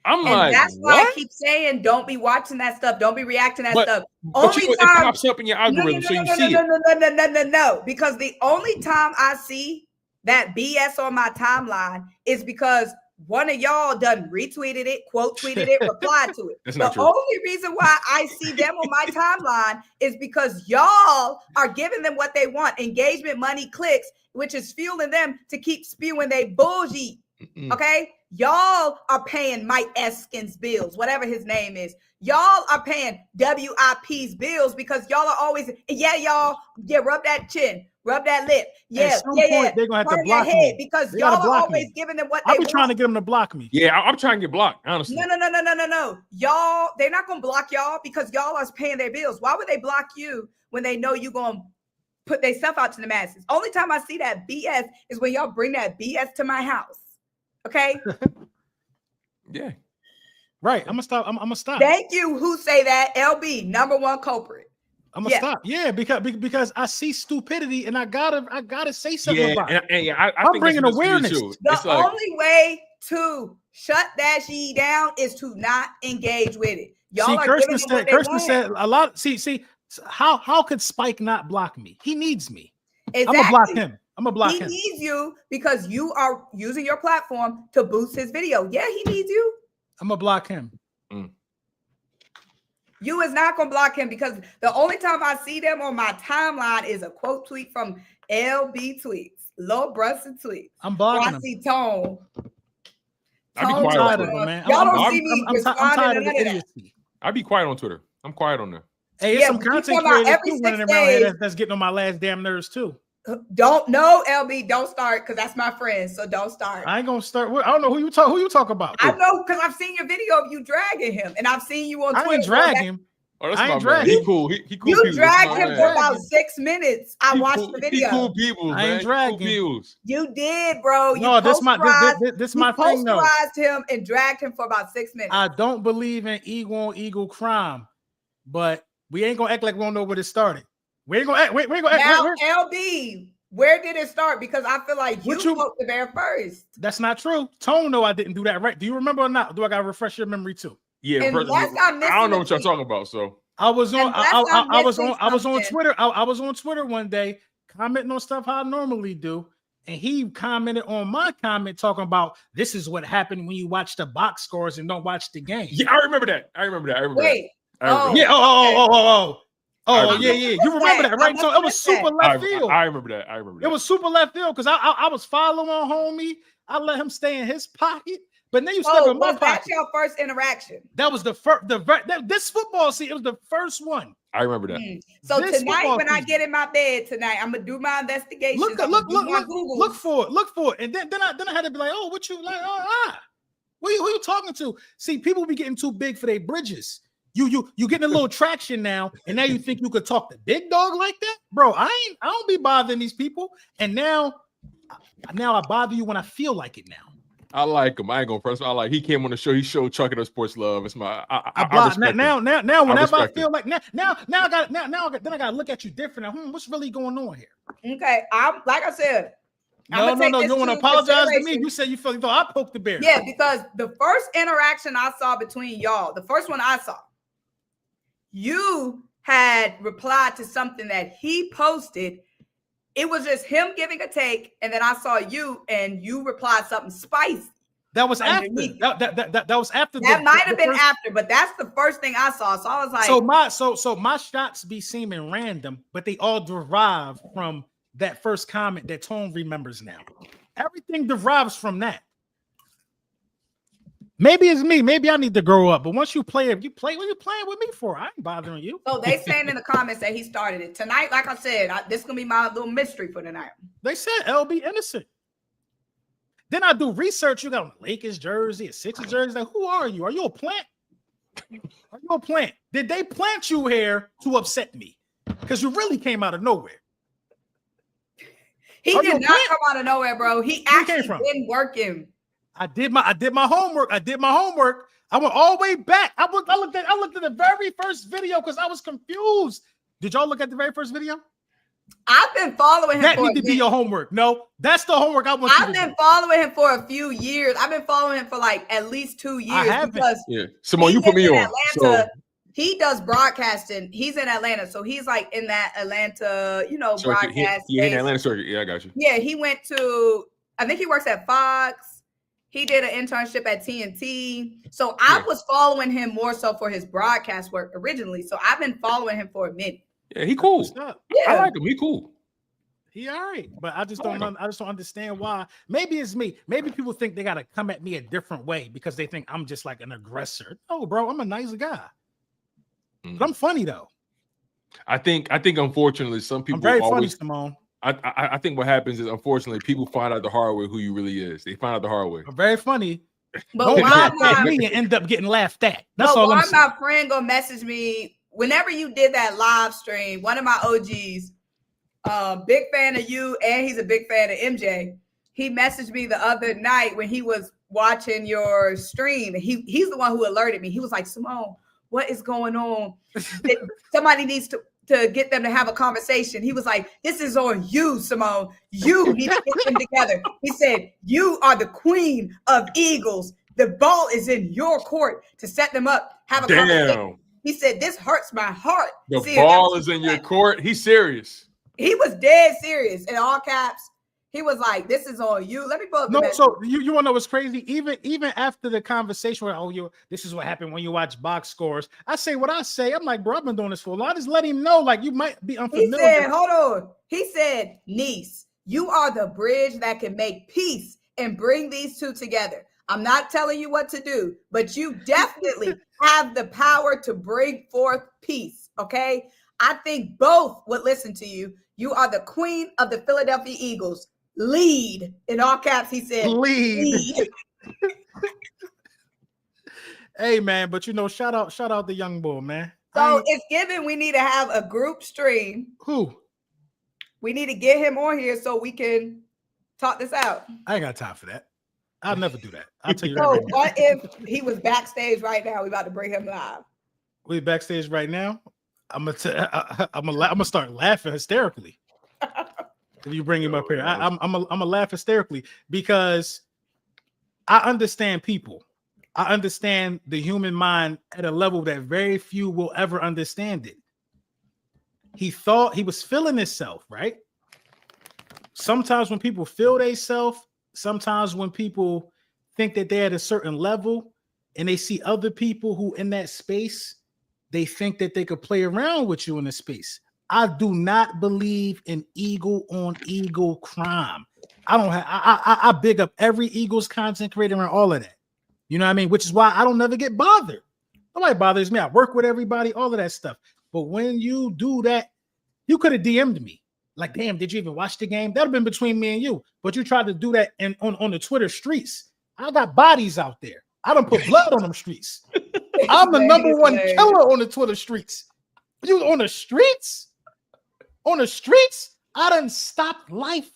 That's why I keep saying, don't be watching that stuff. Don't be reacting to that stuff. Only time it pops up in your algorithm, so you see it. No, because the only time I see that BS on my timeline is because one of y'all done retweeted it, quote tweeted it, replied to it. The only reason why I see them on my timeline is because y'all are giving them what they want, engagement, money, clicks, which is fueling them to keep spewing their bullshit. Okay? Y'all are paying Mike Eskin's bills, whatever his name is. Y'all are paying WIP's bills because y'all are always, rub that chin. Rub that lip. They're gonna have to block me because y'all are always giving them what they want. I'll be trying to get them to block me. Yeah, I'm trying to get blocked, honestly. No. Y'all, they're not gonna block y'all because y'all are paying their bills. Why would they block you when they know you're gonna put their stuff out to the masses? Only time I see that BS is when y'all bring that BS to my house. Okay? Yeah. Right. I'm gonna stop. Thank you. Who say that? LB, number one culprit. I'm gonna stop. Yeah, because I see stupidity and I gotta say something about it. I'm bringing awareness. The only way to shut that shit down is to not engage with it. Y'all Kirsten said a lot. See, how could Spike not block me? He needs me. Exactly. I'm gonna block him. He needs you because you are using your platform to boost his video. Yeah, he needs you. I'm gonna block him. You is not gonna block him because the only time I see them on my timeline is a quote tweet from LB Tweets, Low Brunson Tweets. I'm blocking him. I see Tone. I'm tired of him, man. Y'all don't see me I'm tired of the none of that. idiocy. I'll be quiet on Twitter. I'm quiet on there. Hey, it's some content creators too running around here that's getting on my last damn nerves too. Don't know, LB. Don't start because that's my friend. So don't start. I ain't gonna start. I don't know who you talk about. I know because I've seen your video of you dragging him, and I've seen you on Twitter. I ain't dragging him. Oh, that's I ain't dragging. He cool. He cool. You dragged him for about 6 minutes. I watched the video. He cool people. I ain't dragging. Cool you did, bro. You no, this my thing. No, posterized him and dragged him for about 6 minutes. I don't believe in eagle crime, but we ain't gonna act like we don't know where it started. We ain't gonna act. We ain't gonna act. Now, LB, where did it start? Because I feel like you spoke the there first. That's not true. Tone, no, I didn't do that. Right? Do you remember or not? Do I gotta refresh your memory too? Yeah, I don't know what y'all talking about. So I was on Twitter. I was on Twitter one day commenting on stuff how I normally do, and he commented on my comment talking about this is what happened when you watch the box scores and don't watch the game. Yeah, I remember that. Wait. Yeah. Yeah. You remember that, right? So it was super left field. I remember that. It was super left field because I was following homie. I let him stay in his pocket. But then you step in my pocket. That's your first interaction. That was the first. This football season, it was the first one. I remember that. So this tonight, when I get in my bed tonight, I'm gonna do my investigation. Look for it, and then I had to be like, oh, what you like? Who you talking to? See, people be getting too big for their bridges. You getting a little traction now, and now you think you could talk to big dog like that, bro? I don't be bothering these people, and now I bother you when I feel like it now. I like him. I ain't gonna press him. I like. He came on the show. He showed Chucking Up Sports Love. It's my. I respect now. Whenever I feel like now I gotta look at you different. What's really going on here? Okay, I'm like I said. No. You want to apologize to me? You said you thought I poked the bear. Yeah, because the first interaction I saw between y'all, the first one I saw, you had replied to something that he posted. It was just him giving a take, and then I saw you, and you replied something spicy. That was after. That was after. That might have been after, but that's the first thing I saw. So I was like, so my shots be seeming random, but they all derive from that first comment that Tone remembers now. Everything derives from that. Maybe it's me. Maybe I need to grow up. But once you play, what are you playing with me for? I ain't bothering you. So they saying in the comments that he started it tonight. Like I said, this is gonna be my little mystery for tonight. They said LB innocent. Then I do research. You got a Lakers jersey, a Sixers jersey. Like, who are you? Are you a plant? Are you a plant? Did they plant you here to upset me? Because you really came out of nowhere. He did not come out of nowhere, bro. He actually been working. I did my homework. I went all the way back. I looked at the very first video because I was confused. Did y'all look at the very first video? I've been following him. That need to be your homework. No, that's the homework I want. I've been following him for a few years. I've been following him for like at least 2 years. I haven't. Because Simone, you put me on. Atlanta, he does broadcasting. He's in Atlanta, so he's like in that Atlanta, broadcast. Yeah, in Atlanta circuit. Yeah, I got you. Yeah, he went to. I think he works at Fox. He did an internship at TNT. So I was following him more so for his broadcast work originally. So I've been following him for a minute. Yeah, he cool. Yeah. I like him. He cool. He all right. But I just don't understand why. Maybe it's me. Maybe people think they gotta come at me a different way because they think I'm just like an aggressor. No, bro, I'm a nice guy. But I'm funny though. I think unfortunately some people I'm very funny, Simone. I think what happens is, unfortunately, people find out the hard way who you really is. They find out the hard way. I'm very funny. But don't laugh at me and end up getting laughed at. That's all I'm saying. My friend gonna message me whenever you did that live stream. One of my OGs, big fan of you, and he's a big fan of MJ. He messaged me the other night when he was watching your stream. He's the one who alerted me. He was like, Simone, what is going on? Somebody needs to get them to have a conversation. He was like, this is on you, Simone. You need to get them together. He said, you are the queen of Eagles. The ball is in your court to set them up, have a conversation. He said, this hurts my heart. The ball is in your court. He's serious. He was dead serious in all caps. He was like, "This is on you." Let me pull up the No, message. so you want to know what's crazy? Even after the conversation where this is what happened when you watch box scores. I say what I say. I'm like, bro, I've been doing this for a while. I just let him know, like, you might be unfamiliar. He said, "Hold on." He said, "Niece, you are the bridge that can make peace and bring these two together. I'm not telling you what to do, but you definitely have the power to bring forth peace. Okay, I think both would listen to you. You are the queen of the Philadelphia Eagles. Lead," in all caps. He said, "Lead." Hey man, but shout out the young boy, man. So it's given. We need to have a group stream. Who? We need to get him on here so we can talk this out. I ain't got time for that. I'll never do that. I'll tell you that. So right what if he was backstage right now? We about to bring him live. We backstage right now. I'm gonna start laughing hysterically. If you bring him up here, I'm gonna laugh hysterically because I understand people. I understand the human mind at a level that very few will ever understand it. He thought he was feeling himself, right? Sometimes when people feel themselves, sometimes when people think that they're at a certain level and they see other people who in that space, they think that they could play around with you in the space. I do not believe in eagle on eagle crime. I big up every Eagles content creator and all of that. You know what I mean? Which is why I don't never get bothered. Nobody bothers me. I work with everybody, all of that stuff. But when you do that, you could have DM'd me. Like, damn, did you even watch the game? That would have been between me and you. But you tried to do that on the Twitter streets. I got bodies out there. I don't put blood on them streets. I'm the number one killer on the Twitter streets. You on the streets? On the streets? I done stopped life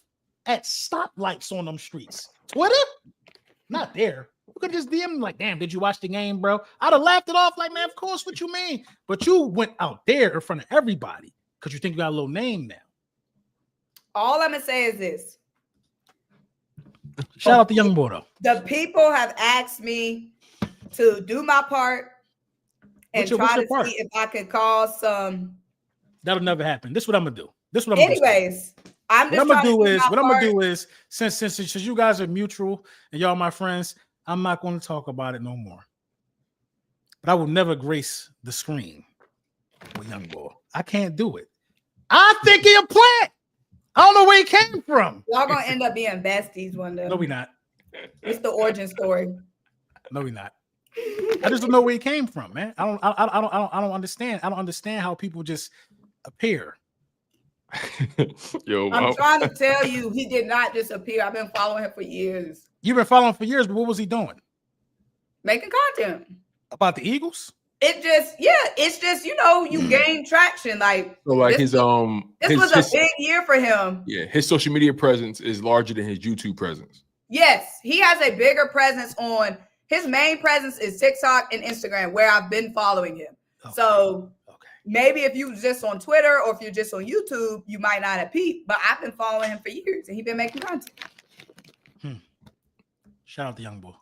at stoplights on them streets. Twitter? Not there. You could just DM like, damn, did you watch the game, bro? I'd have laughed it off like, man, of course, what you mean? But you went out there in front of everybody because you think you got a little name now. All I'm going to say is this. Shout out the young boy, though. The people have asked me to do my part and try to see if I could cause some. That'll never happen. This is what I'm going to do. This is what I'm going to do. Anyways. What I'm gonna do is since you guys are mutual and y'all my friends, I'm not going to talk about it no more. But I will never grace the screen with young boy. I can't do it. I think he a plant. I don't know where he came from. Y'all gonna end up being besties one day. No, we not. It's the origin story. No, we not. I just don't know where he came from, man. I don't understand. I don't understand how people just appear. Yo, I'm trying to tell you, he did not disappear. I've been following him for years. You've been following for years, but what was he doing? Making content about the Eagles. It's just you gain traction. Like so, like this was a big year for him. Yeah, his social media presence is larger than his YouTube presence. Yes, he has a bigger presence on his main presence is TikTok and Instagram, where I've been following him. Okay. So. Maybe if you just on Twitter or if you're just on YouTube, you might not have peeped. But I've been following him for years, and he's been making content. Shout out the young boy.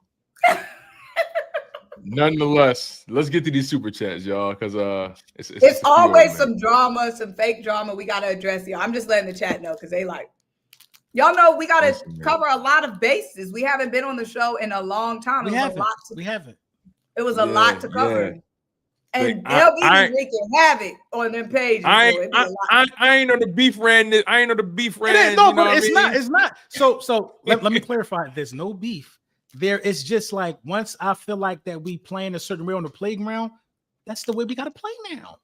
Nonetheless, let's get to these super chats, y'all, because it's always some drama, some fake drama we gotta address. Y'all, I'm just letting the chat know because they like, y'all know we gotta cover a lot of bases. We haven't been on the show in a long time. We haven't. It was a lot to cover. Yeah. And they'll be wreaking havoc on them pages. I ain't know the beef ran. I ain't know the beef ran. No, but it's not. So let me clarify. There's no beef. There is just like once I feel like that we playing a certain way on the playground, that's the way we gotta play now.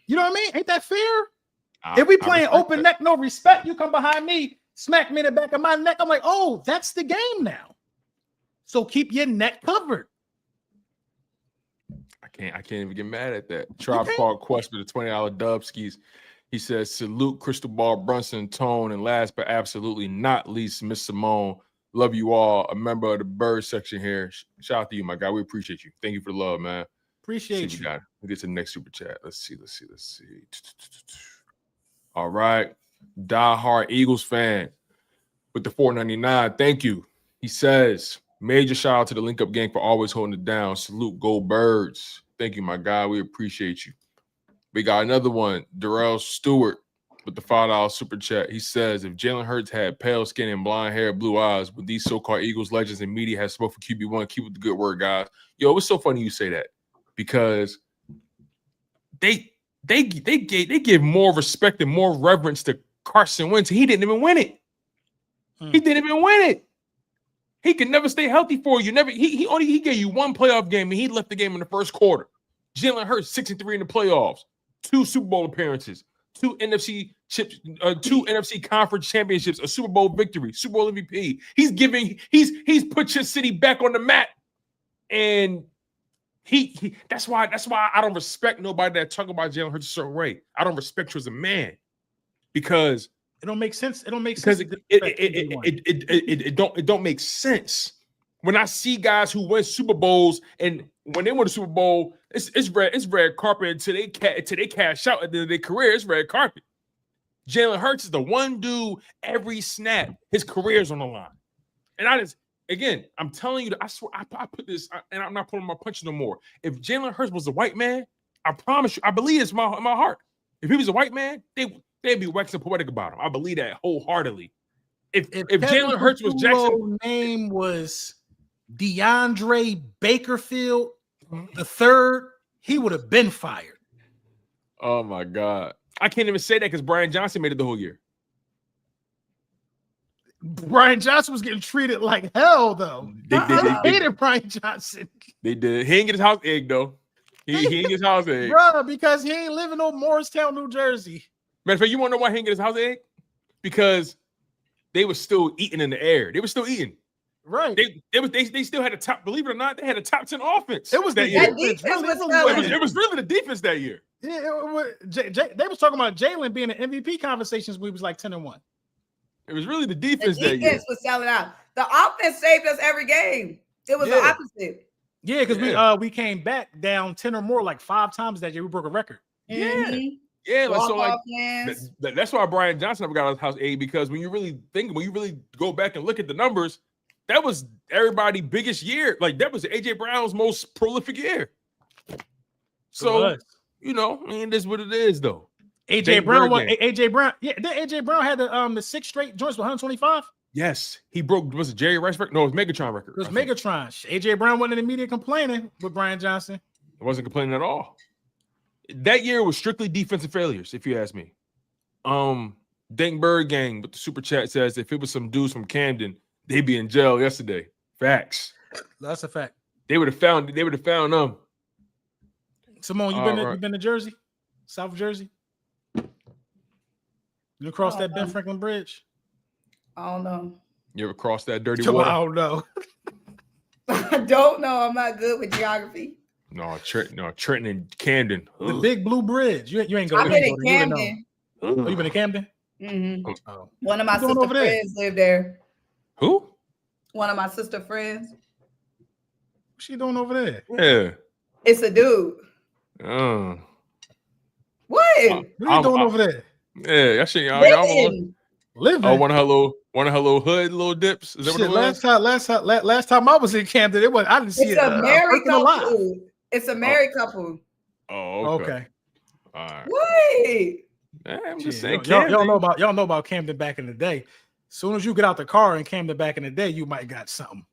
You know what I mean? Ain't that fair? If we playing open neck, no respect, you come behind me, smack me in the back of my neck. I'm like, oh, that's the game now. So keep your neck covered. I can't even get mad at that. Tribe Called Quest with the $20 dub skis. He says, salute Crystal Ball, Brunson, Tone, and last but absolutely not least, Miss Simone. Love you all. A member of the bird section here. Shout out to you, my guy. We appreciate you. Thank you for the love, man. Appreciate you. We'll get to the next super chat. Let's see. All right. Die Hard Eagles fan with the $4.99. Thank you. He says, major shout out to the Link Up gang for always holding it down. Salute, go Birds. Thank you, my guy. We appreciate you. We got another one. Darrell Stewart with the $5 super chat. He says, if Jalen Hurts had pale skin and blonde hair, blue eyes, would these so-called Eagles legends and media have spoke for QB1? Keep with the good word, guys. Yo, it's so funny you say that because they give more respect and more reverence to Carson Wentz. He didn't even win it. He didn't even win it. He could never stay healthy for you. He gave you one playoff game and he left the game in the first quarter. Jalen Hurts 6-3 in the playoffs, 2 Super Bowl appearances, 2 NFC conference championships, a Super Bowl victory, Super Bowl MVP. He's put your city back on the map. And that's why I don't respect nobody that talk about Jalen Hurts a certain way. I don't respect you as a man because it don't make sense. It don't make sense. It don't make sense. When I see guys who win Super Bowls and when they win a Super Bowl, it's red carpet until they cash out at the end of their career. It's red carpet. Jalen Hurts is the one dude every snap his career's on the line. And I'm telling you, I swear, I put this, and I'm not pulling my punches no more. If Jalen Hurts was a white man, I promise you, I believe it's my heart. If he was a white man, they'd be waxing poetic about him. I believe that wholeheartedly. If Jalen Hurts was Jackson, name was DeAndre Bakerfield the third, he would have been fired. Oh my God. I can't even say that because Brian Johnson made it the whole year. Brian Johnson was getting treated like hell, though. They hated Brian Johnson. They did. He didn't get his house egg, though. He didn't get his house egg. Bro, because he ain't living in Morristown, New Jersey. Matter of fact, you want to know why he didn't get his house egg? Because they were still eating in the air. They were still eating. Right. They still had a top, believe it or not, they had a top 10 offense. It was that year. It was really the defense that year. Yeah, they was talking about Jalen being in MVP conversations. We was like 10-1. It was really the defense that year. The defense was selling out. The offense saved us every game. It was the opposite. Yeah, because we came back down 10 or more like 5 times that year. We broke a record. Mm-hmm. Yeah, that's why Brian Johnson never got his house egg, because when you really go back and look at the numbers, that was everybody's biggest year. Like that was AJ Brown's most prolific year. So it is what it is, though. AJ Brown, yeah, AJ Brown had the 6 straight joints with 125. Yes, he broke. Was it Jerry Rice record? No, it was Megatron record. It was Megatron. AJ Brown wasn't in the media complaining with Brian Johnson. It wasn't complaining at all. That year was strictly defensive failures, if you ask me. Dankbird Gang with the super chat says if it was some dudes from Camden, they'd be in jail yesterday. Facts. That's a fact. They would have found them. Simone, you been to Jersey? South Jersey? You crossed that Ben Franklin Bridge? I don't know. You ever crossed that dirty water? I don't know. I don't know. I'm not good with geography. No, Trenton and Camden. The big blue bridge. You ain't going. I've been in Camden. Oh, you been in Camden? Mm-hmm. Oh. One of my sister friends live there. Who? One of my sister friends. What's she doing over there? Yeah. It's a dude. What? What are you doing over there? Yeah, that shit. Y'all living. Oh, one of her little hood, little dips. Is that what it was? Last time I was in Camden, it was. I didn't see it. It's a married couple. It's a married couple. Oh, okay. All right. Wait. I'm just saying. Y'all know about Camden back in the day. As soon as you get out the car in Camden back in the day, you might got something.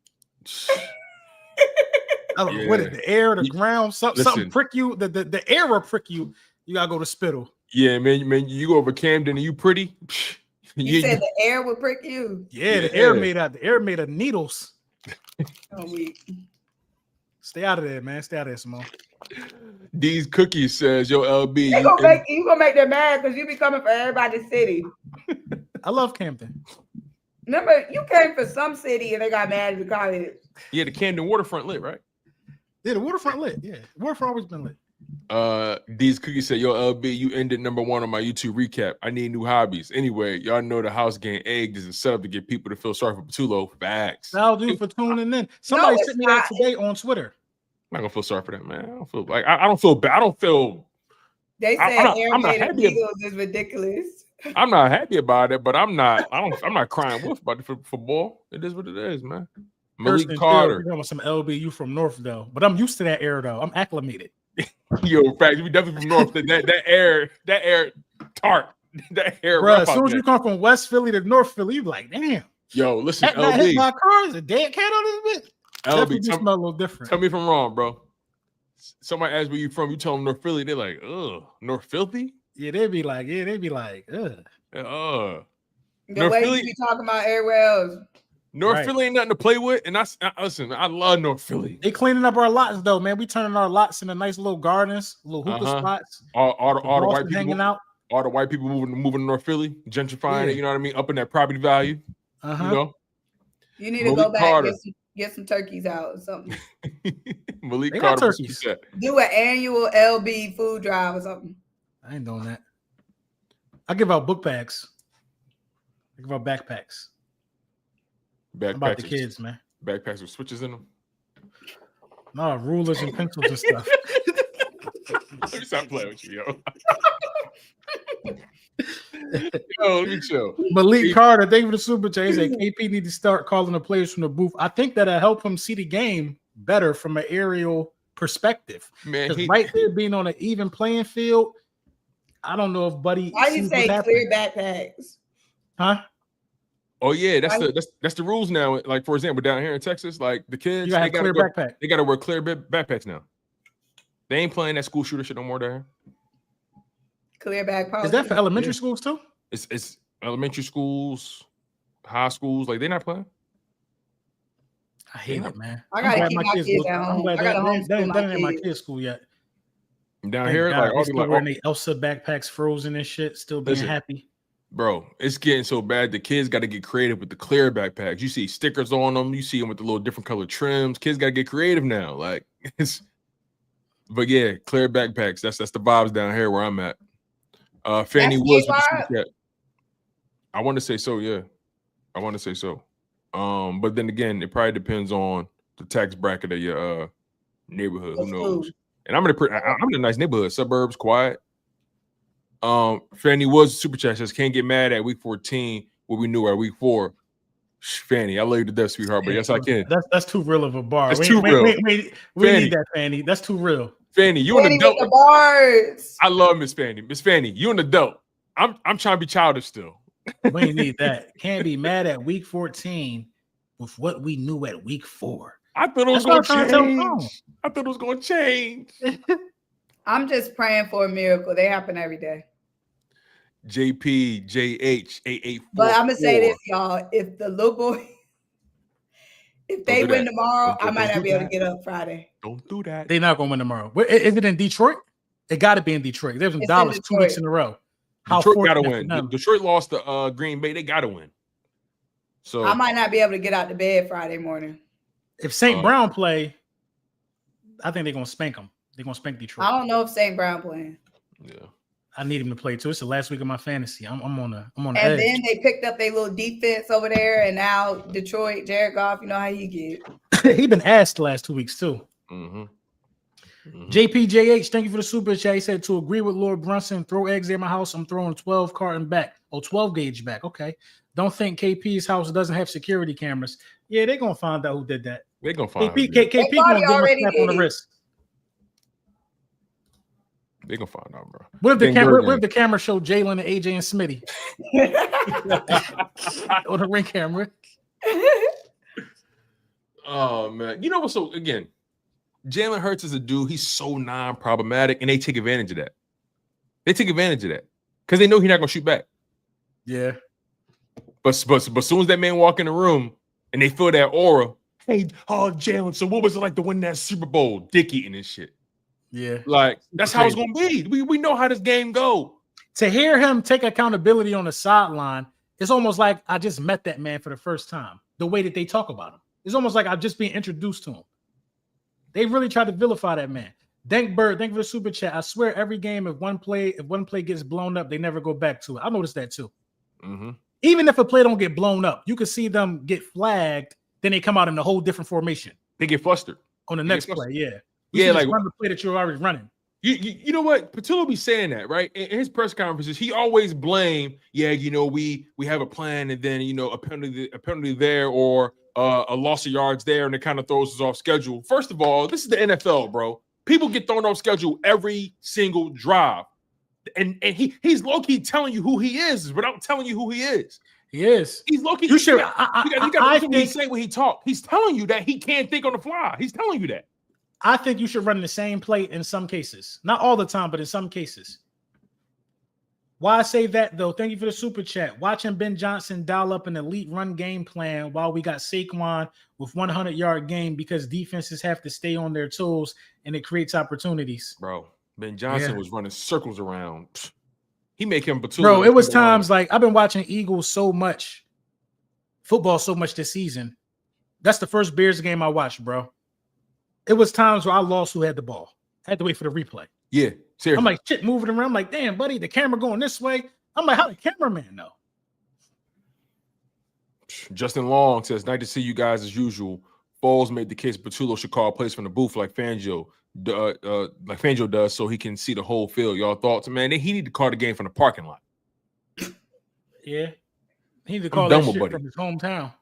I don't know what it, the air, the ground, something prick you. The air will prick you. You gotta go to Spittle. Yeah, man. You go over Camden and you pretty. You said the air would prick you. Yeah, the air made of needles. Oh, weak. Stay out of there, man. Stay out of there, Simone. These cookies says, yo, LB. You gonna make them mad because you be coming for everybody's city. I love Camden. Remember, you came for some city and they got mad because it. Yeah, the Camden waterfront lit, right? Yeah, the waterfront lit. Yeah, waterfront always been lit. These cookies say, yo, LB, you ended #1 on my YouTube recap. I need new hobbies. Anyway, y'all know the house getting egged is a setup to get people to feel sorry for Patulo. Facts. That'll do for tuning in. Somebody sent me that today on Twitter. I'm not gonna feel sorry for that, man. I don't feel like I don't feel bad. I don't feel. They said air made of needles is ridiculous. I'm not happy about it, but I'm not crying wolf about the football. It is what it is, man. Malik Carter. You're some LB, you from North though, but I'm used to that air though. I'm acclimated. Yo, fact, we definitely from North. That air tart. that hair. Bro, as soon as you come from West Philly to North Philly, you be like, damn. Yo, listen, that not hit my car. Is a dead cat on this bitch. LB, Smell a little different. Tell me if I'm wrong, bro. Somebody asks where you from, you tell them North Philly, they're like, ugh, North Philly? Yeah, they be like, ugh. The North way Philly, you be talking about everywhere else. North Philly ain't nothing to play with. And listen, I love North Philly. They cleaning up our lots though, man. We turning our lots into nice little gardens, little hookah spots. All the white people hanging out. All the white people moving to North Philly, gentrifying it, you know what I mean? Up in that property value. You know? You need to go back and get some turkeys out or something. Malik Carter. Do an annual LB food drive or something. I ain't doing that. I give out book bags. I give out backpacks. About the kids, man. Backpacks with switches in them. No, rulers and pencils and stuff. Let me stop playing with you, yo. Yo, let me chill. Malik Carter, thank you for the super chat. He said KP need to start calling the players from the booth. I think that'll help him see the game better from an aerial perspective. Man, right there being on an even playing field, I don't know if Buddy. Why you say clear backpacks? Huh? Oh yeah, that's the rules now. Like for example, down here in Texas, like the kids, they gotta wear clear backpacks now. They ain't playing that school shooter shit no more down here. Clear bag policy. Is that for elementary schools too? It's elementary schools, high schools. Like they're not playing. I hate it, man. I gotta keep my kids at home. I gotta homeschool that ain't my kids' school yet. Down here, like all still wearing the Elsa backpacks, frozen and shit, still being happy. Bro, it's getting so bad. The kids got to get creative with the clear backpacks. You see stickers on them. You see them with the little different color trims. Kids got to get creative now. Like it's, but yeah, clear backpacks. That's the vibes down here where I'm at. Fannie Woods. I want to say so. Yeah, I want to say so. But then again, it probably depends on the tax bracket of your neighborhood. Who knows? And I'm in a nice neighborhood, suburbs, quiet. Fannie Woods super chat says can't get mad at week 14 what we knew at week 4. Fannie, I love you to death, sweetheart, but yes, I can. That's too real of a bar. That's too real. We need that, Fannie. That's too real. Fannie, you an adult. The bars. I love Miss Fannie. Miss Fannie, you an adult. I'm trying to be childish still. We ain't need that. Can't be mad at week 14 with what we knew at week 4. I thought it was going to change. I thought it was going to change. I'm just praying for a miracle. They happen every day. JP, JH, 884. But I'm going to say this, y'all. If the little boy, if they win tomorrow, I might not be able to get up Friday. Don't do that. They're not going to win tomorrow. Is it in Detroit? It got to be in Detroit. There's some dollars 2 weeks in a row. Detroit got to win. Detroit lost to Green Bay. They got to win. So I might not be able to get out to bed Friday morning. If St. Brown play, I think they're going to spank them. They're going to spank Detroit. I don't know if St. Brown playing. Yeah. I need him to play too. It's the last week of my fantasy. I'm on the and edge. Then they picked up their little defense over there, and now Detroit, Jared Goff, you know how you get. He been asked the last 2 weeks too. JPJH, thank you for the super chat. He said to agree with Lord Brunson, throw eggs in my house. I'm throwing 12 carton back. 12 gauge back. Okay. Don't think KP's house doesn't have security cameras. Yeah, they're gonna find out who did that. They're gonna find KP out. KP gonna give him a slap on the wrist. They're gonna find out, bro. What if the camera showed Jalen and AJ and Smitty? On the ring camera. Oh man. You know what? So again, Jalen Hurts is a dude, he's so non-problematic, and they take advantage of that. They take advantage of that because they know he's not gonna shoot back. Yeah. But soon as that man walk in the room and they feel that aura, hey, Jalen, so what was it like to win that Super Bowl? Dick eating and shit. Yeah. Like, that's how it's going to be. We know how this game go. To hear him take accountability on the sideline, it's almost like I just met that man for the first time. The way that they talk about him. It's almost like I've just been introduced to him. They really tried to vilify that man. Thank Bird, thank you for the super chat. I swear every game, if one play gets blown up, they never go back to it. I noticed that too. Even if a play don't get blown up, you can see them get flagged, then they come out in a whole different formation. They get flustered on the next play. Yeah. Yeah, like run the play that you're already running. You know what? Patulo be saying that, right? In his press conferences, he always blame, we have a plan, and then a penalty there or a loss of yards there, and it kind of throws us off schedule. First of all, this is the NFL, bro. People get thrown off schedule every single drive. And he's low-key telling you who he is without telling you who he is. He is. He's low-key. You should. You got to think say when he talk. He's telling you that he can't think on the fly. He's telling you that. I think you should run the same play in some cases. Not all the time, but in some cases. Why I say that, though? Thank you for the super chat. Watching Ben Johnson dial up an elite run game plan while we got Saquon with 100-yard game because defenses have to stay on their toes and it creates opportunities. Bro, Ben Johnson was running circles around. He make him Patulo. Bro, it was times like I've been watching Eagles football so much this season. That's the first Bears game I watched, bro. It was times where I lost who had the ball. I had to wait for the replay. Yeah, seriously. I'm like, shit, moving around. I'm like, damn, buddy, the camera going this way. I'm like, how the cameraman know? Justin Long says, nice to see you guys as usual. Foles made the case Patulo should call plays from the booth like Fangio does so he can see the whole field. Y'all thoughts? Man, he need to call the game from the parking lot. Yeah. He need to call that shit from his hometown.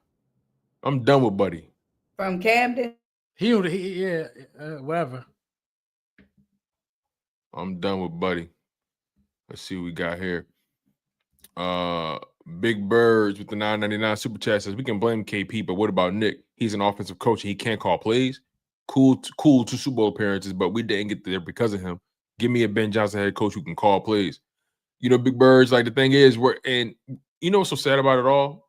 I'm done with Buddy. From Camden? Whatever. I'm done with Buddy. Let's see what we got here. Big Birds with the $9.99 super chat says we can blame KP, but what about Nick? He's an offensive coach and he can't call plays. Cool to Super Bowl appearances, but we didn't get there because of him. Give me a Ben Johnson head coach who can call plays. You know, Big Birds, like the thing is, you know what's so sad about it all?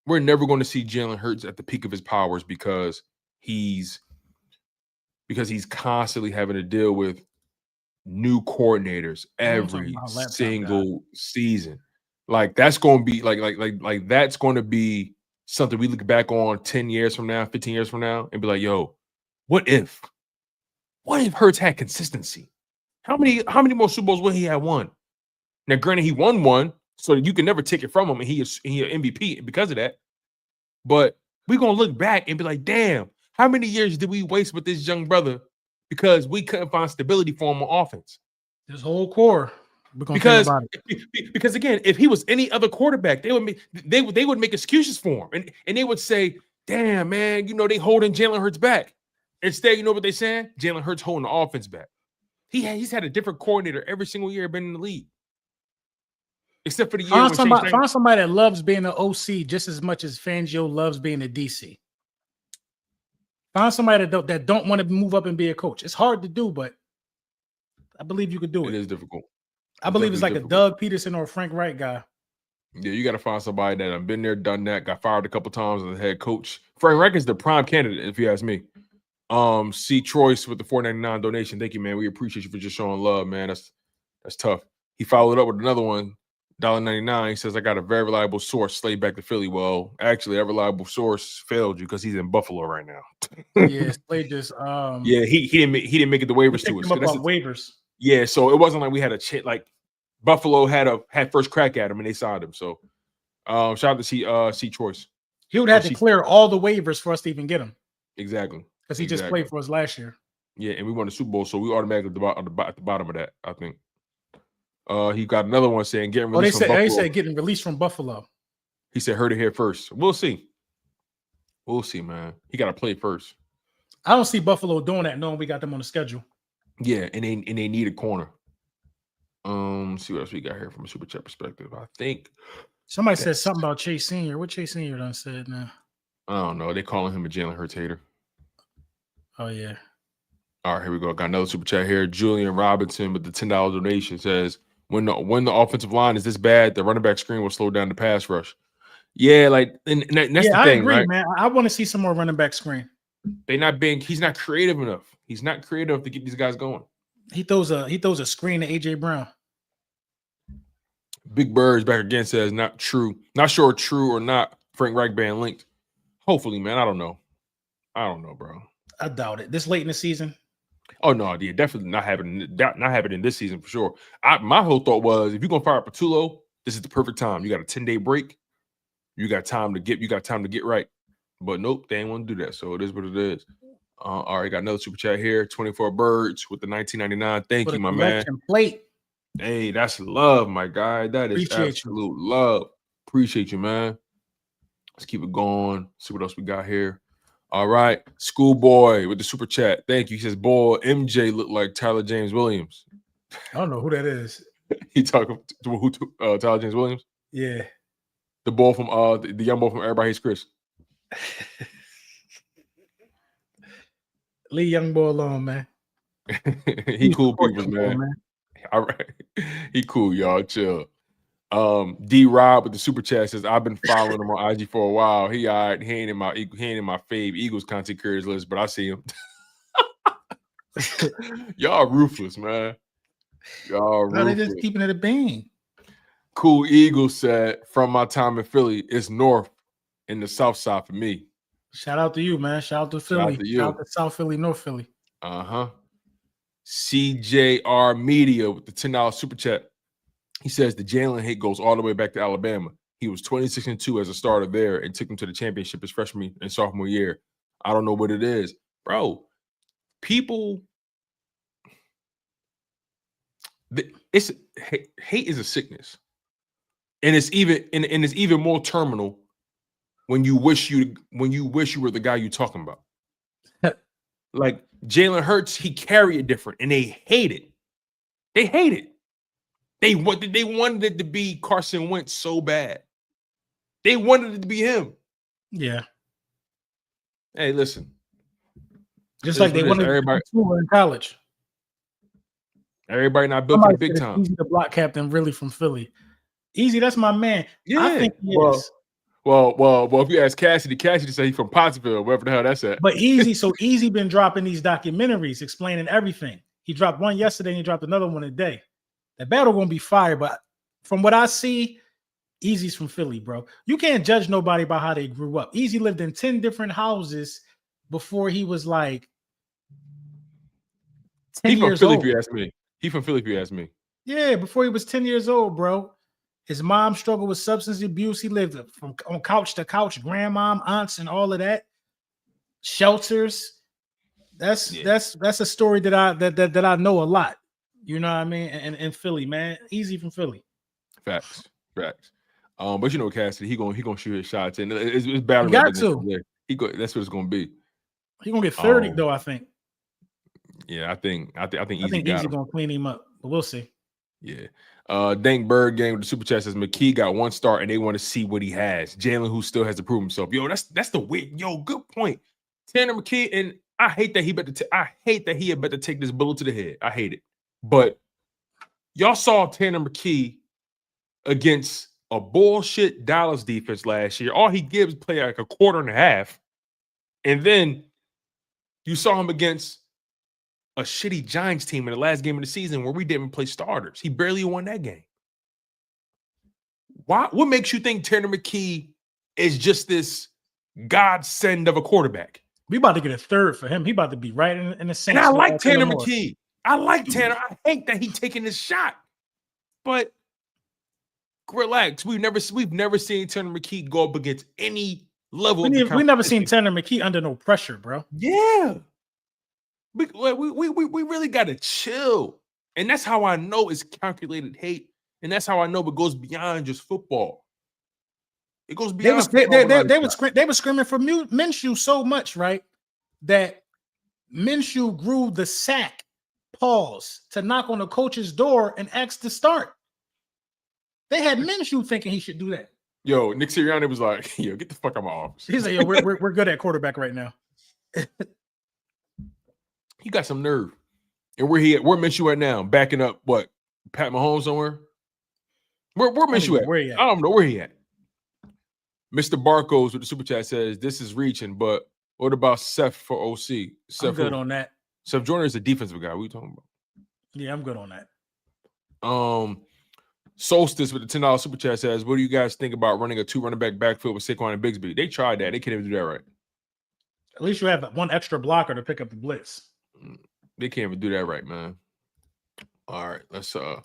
We're never going to see Jalen Hurts at the peak of his powers because he's constantly having to deal with new coordinators every single season. Like that's going to be like that's going to be something we look back on 10 years from now, 15 years from now, and be like, yo, what if Hurts had consistency? How many more Super Bowls would he have won? Now, granted, he won one, so you can never take it from him, and he an MVP because of that. But we're gonna look back and be like, damn, how many years did we waste with this young brother because we couldn't find stability for him on offense? This whole core. Because again, if he was any other quarterback, they would make excuses for him, and they would say, "Damn, man, you know they holding Jalen Hurts back." Instead, you know what they're saying? Jalen Hurts holding the offense back. He's had a different coordinator every single year been in the league, except for the year. Find somebody that loves being an OC just as much as Fangio loves being a DC. Find somebody that don't want to move up and be a coach. It's hard to do, but I believe you could do it. It is difficult. I believe it's like difficult. A Doug Peterson or a Frank Wright guy. Yeah, you got to find somebody that have been there, done that, got fired a couple times as a head coach. Frank Wright is the prime candidate, if you ask me. C. Troyce with the $4.99 donation. Thank you, man. We appreciate you for just showing love, man. That's tough. He followed up with another one, $1.99. He says, I got a very reliable source, Slade back to Philly. Well, actually, a reliable source failed you because he's in Buffalo right now. Yeah, Slade just he didn't make it the waivers to us. Him up on waivers. Yeah, so it wasn't like we had a chance. Like Buffalo had first crack at him and they signed him. So shout out to C. Troyce. He would have to clear all the waivers for us to even get him. Exactly. Because he just played for us last year. Yeah, and we won the Super Bowl, so we automatically at the bottom of that, I think. He got another one saying getting released from Buffalo. They said getting released from Buffalo. He said heard it here first. We'll see. We'll see, man. He got to play first. I don't see Buffalo doing that, knowing we got them on the schedule. Yeah, and they need a corner. See what else we got here from a super chat perspective. I think somebody said something about Chase Senior. What Chase Senior done said now? I don't know. They calling him a Jalen Hurts hater. Oh yeah. All right, here we go. Got another super chat here. Julian Robinson with the $10 donation says, when the offensive line is this bad, the running back screen will slow down the pass rush. Yeah, like and that's the thing, I agree, right? Man. I want to see some more running back screen. He's not creative enough. He's not creative enough to get these guys going. He throws a screen to AJ Brown. Big Birds back again says not true. Not sure true or not. Frank Reich band linked. Hopefully, man. I don't know, bro. I doubt it. This late in the season. Oh no, yeah, definitely not happening this season for sure. My whole thought was if you're gonna fire Patulo, this is the perfect time. You got a 10-day break. You got time to get right. But nope, they ain't want to do that. So it is what it is. All right, got another super chat here. 24 Birds with the $19.99. Thank you, my man. Plate. Hey, that's love, my guy. That is absolute love. Appreciate you, man. Let's keep it going. See what else we got here. All right, Schoolboy with the super chat. Thank you. He says, "Boy, MJ looked like Tyler James Williams." I don't know who that is. He talking to who? Tyler James Williams. Yeah. The boy from the young boy from Everybody Hates Chris. Leave young boy alone, man. He cool people, man. All right. He cool, y'all. Chill. D Rob with the super chat says, I've been following him on IG for a while. He ain't in my fave Eagles content creators list, but I see him. Y'all ruthless, man. Y'all ruthless. No, they just keeping it a bean. Cool Eagles said, from my time in Philly, it's north in the south side for me. Shout out to you, man. Shout out to Philly. Shout out to South Philly, North Philly. CJR Media with the $10 super chat. He says the Jalen hate goes all the way back to Alabama. He was 26-2 as a starter there and took him to the championship his freshman and sophomore year. I don't know what it is. Bro, people, hate is a sickness. And it's even more terminal when you wish you were the guy you're talking about. Like Jalen Hurts, he carried it different, and they hate it. They hate it. They wanted it to be Carson Wentz so bad. They wanted it to be him. Yeah. Hey, listen. Just like they wanted everybody in college. Everybody not built for the big time. Easy, the block captain, really from Philly. Easy, that's my man. Yeah. I think he is. Well, if you ask Cassidy say he's from Pottsville, wherever the hell that's at. But Easy been dropping these documentaries explaining everything. He dropped one yesterday and he dropped another one today. That battle gonna be fire, but from what I see, Easy's from Philly, bro. You can't judge nobody by how they grew up. Easy lived in 10 different houses before he was like 10 years old. If you ask me. He from Philly, if you ask me. Yeah, before he was 10 years old, bro. His mom struggled with substance abuse. He lived from on couch to couch, grandmom, aunts, and all of that. Shelters. That's a story that I know a lot. You know what I mean? And in Philly, man. Easy from Philly. Facts. But you know, Cassidy, he gonna shoot his shots, and it's battle. He got to. That's what it's gonna be. He gonna get 30 though, I think. Yeah, I think Easy gonna clean him up, but we'll see. Yeah. Dank Bird game with the super chat says McKee got one start and they want to see what he has. Jalen, who still has to prove himself. Yo, that's the way. Yo, good point. Tanner McKee, and I hate that he had better take this bullet to the head. I hate it. But y'all saw Tanner McKee against a bullshit Dallas defense last year. All he gives play like a quarter and a half. And then you saw him against a shitty Giants team in the last game of the season where we didn't play starters. He barely won that game. What makes you think Tanner McKee is just this godsend of a quarterback? We about to get a third for him. He about to be right in the same. And I like Tanner McKee. I like Tanner. I hate that he's taking this shot. But relax. We've never seen Tanner McKee go up against any level. We never seen Tanner McKee under no pressure, bro. Yeah. We really got to chill. And that's how I know it's calculated hate. And that's how I know it goes beyond just football. It goes beyond they were screaming for Minshew so much, right? That Minshew grew the sack pause to knock on the coach's door and ask to start. They had Minshew thinking he should do that. Yo, Nick Sirianni was like, yo, get the fuck out of my office. He's like, yo, we're good at quarterback right now. He got some nerve. And where Minshew at now? Backing up what? Pat Mahomes somewhere? Where Minshew at? Where he at? I don't know where he at. Mr. Barcodes with the super chat says this is reaching, but what about Seth for OC? I'm good on that. Seth Joyner is a defensive guy. What are you talking about? Yeah, I'm good on that. Solstice with the $10 super chat says, what do you guys think about running a 2 running back backfield with Saquon and Bigsby? They tried that. They can't even do that right. At least you have one extra blocker to pick up the blitz. They can't even do that right, man. All right, let's I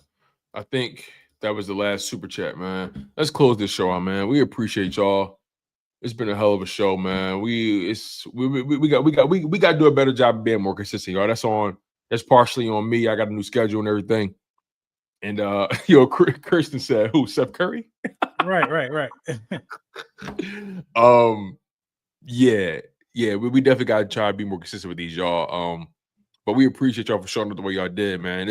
think that was the last super chat, man. Let's close this show out, man. We appreciate y'all. It's been a hell of a show, man. We got to do a better job of being more consistent, y'all. That's partially on me. I got a new schedule and everything. And Kirsten said, who? Seth Curry? Right. Yeah, we definitely got to try to be more consistent with these, y'all. But we appreciate y'all for showing up the way y'all did, man.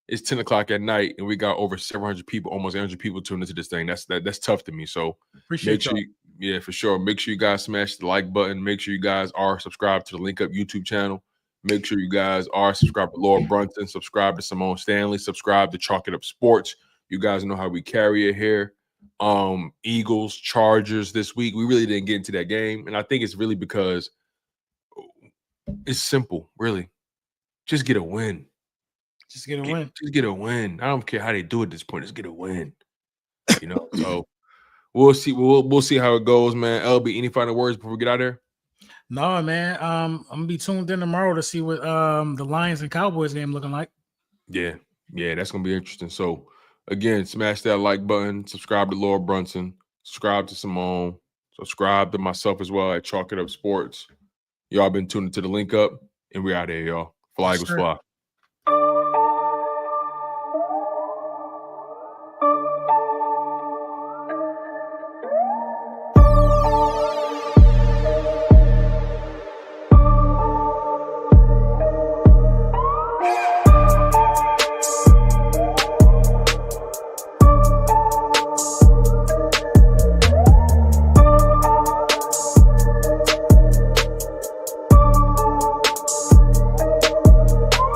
It's 10 o'clock at night, and we got over 700 people, almost 800 people tuned into this thing. That's tough to me. So Appreciate make sure, yeah, for sure. Make sure you guys smash the like button. Make sure you guys are subscribed to the Link Up YouTube channel. Make sure you guys are subscribed to Laura Brunson, subscribe to Simone Stanley, subscribe to Chalk It Up Sports. You guys know how we carry it here. Eagles, Chargers this week. We really didn't get into that game, and I think it's really because it's simple, really. Just get a win. Just get a win. Just get a win. I don't care how they do it at this point. Just get a win. You know, so we'll see. We'll see how it goes, man. LB, any final words before we get out there? No, man. I'm gonna be tuned in tomorrow to see what the Lions and Cowboys game looking like. Yeah, that's gonna be interesting. So again, smash that like button, subscribe to Laura Brunson, subscribe to Simone, subscribe to myself as well at Chalk It Up Sports. Y'all been tuned to the Link Up, and we out here, y'all. Fly Eagles fly.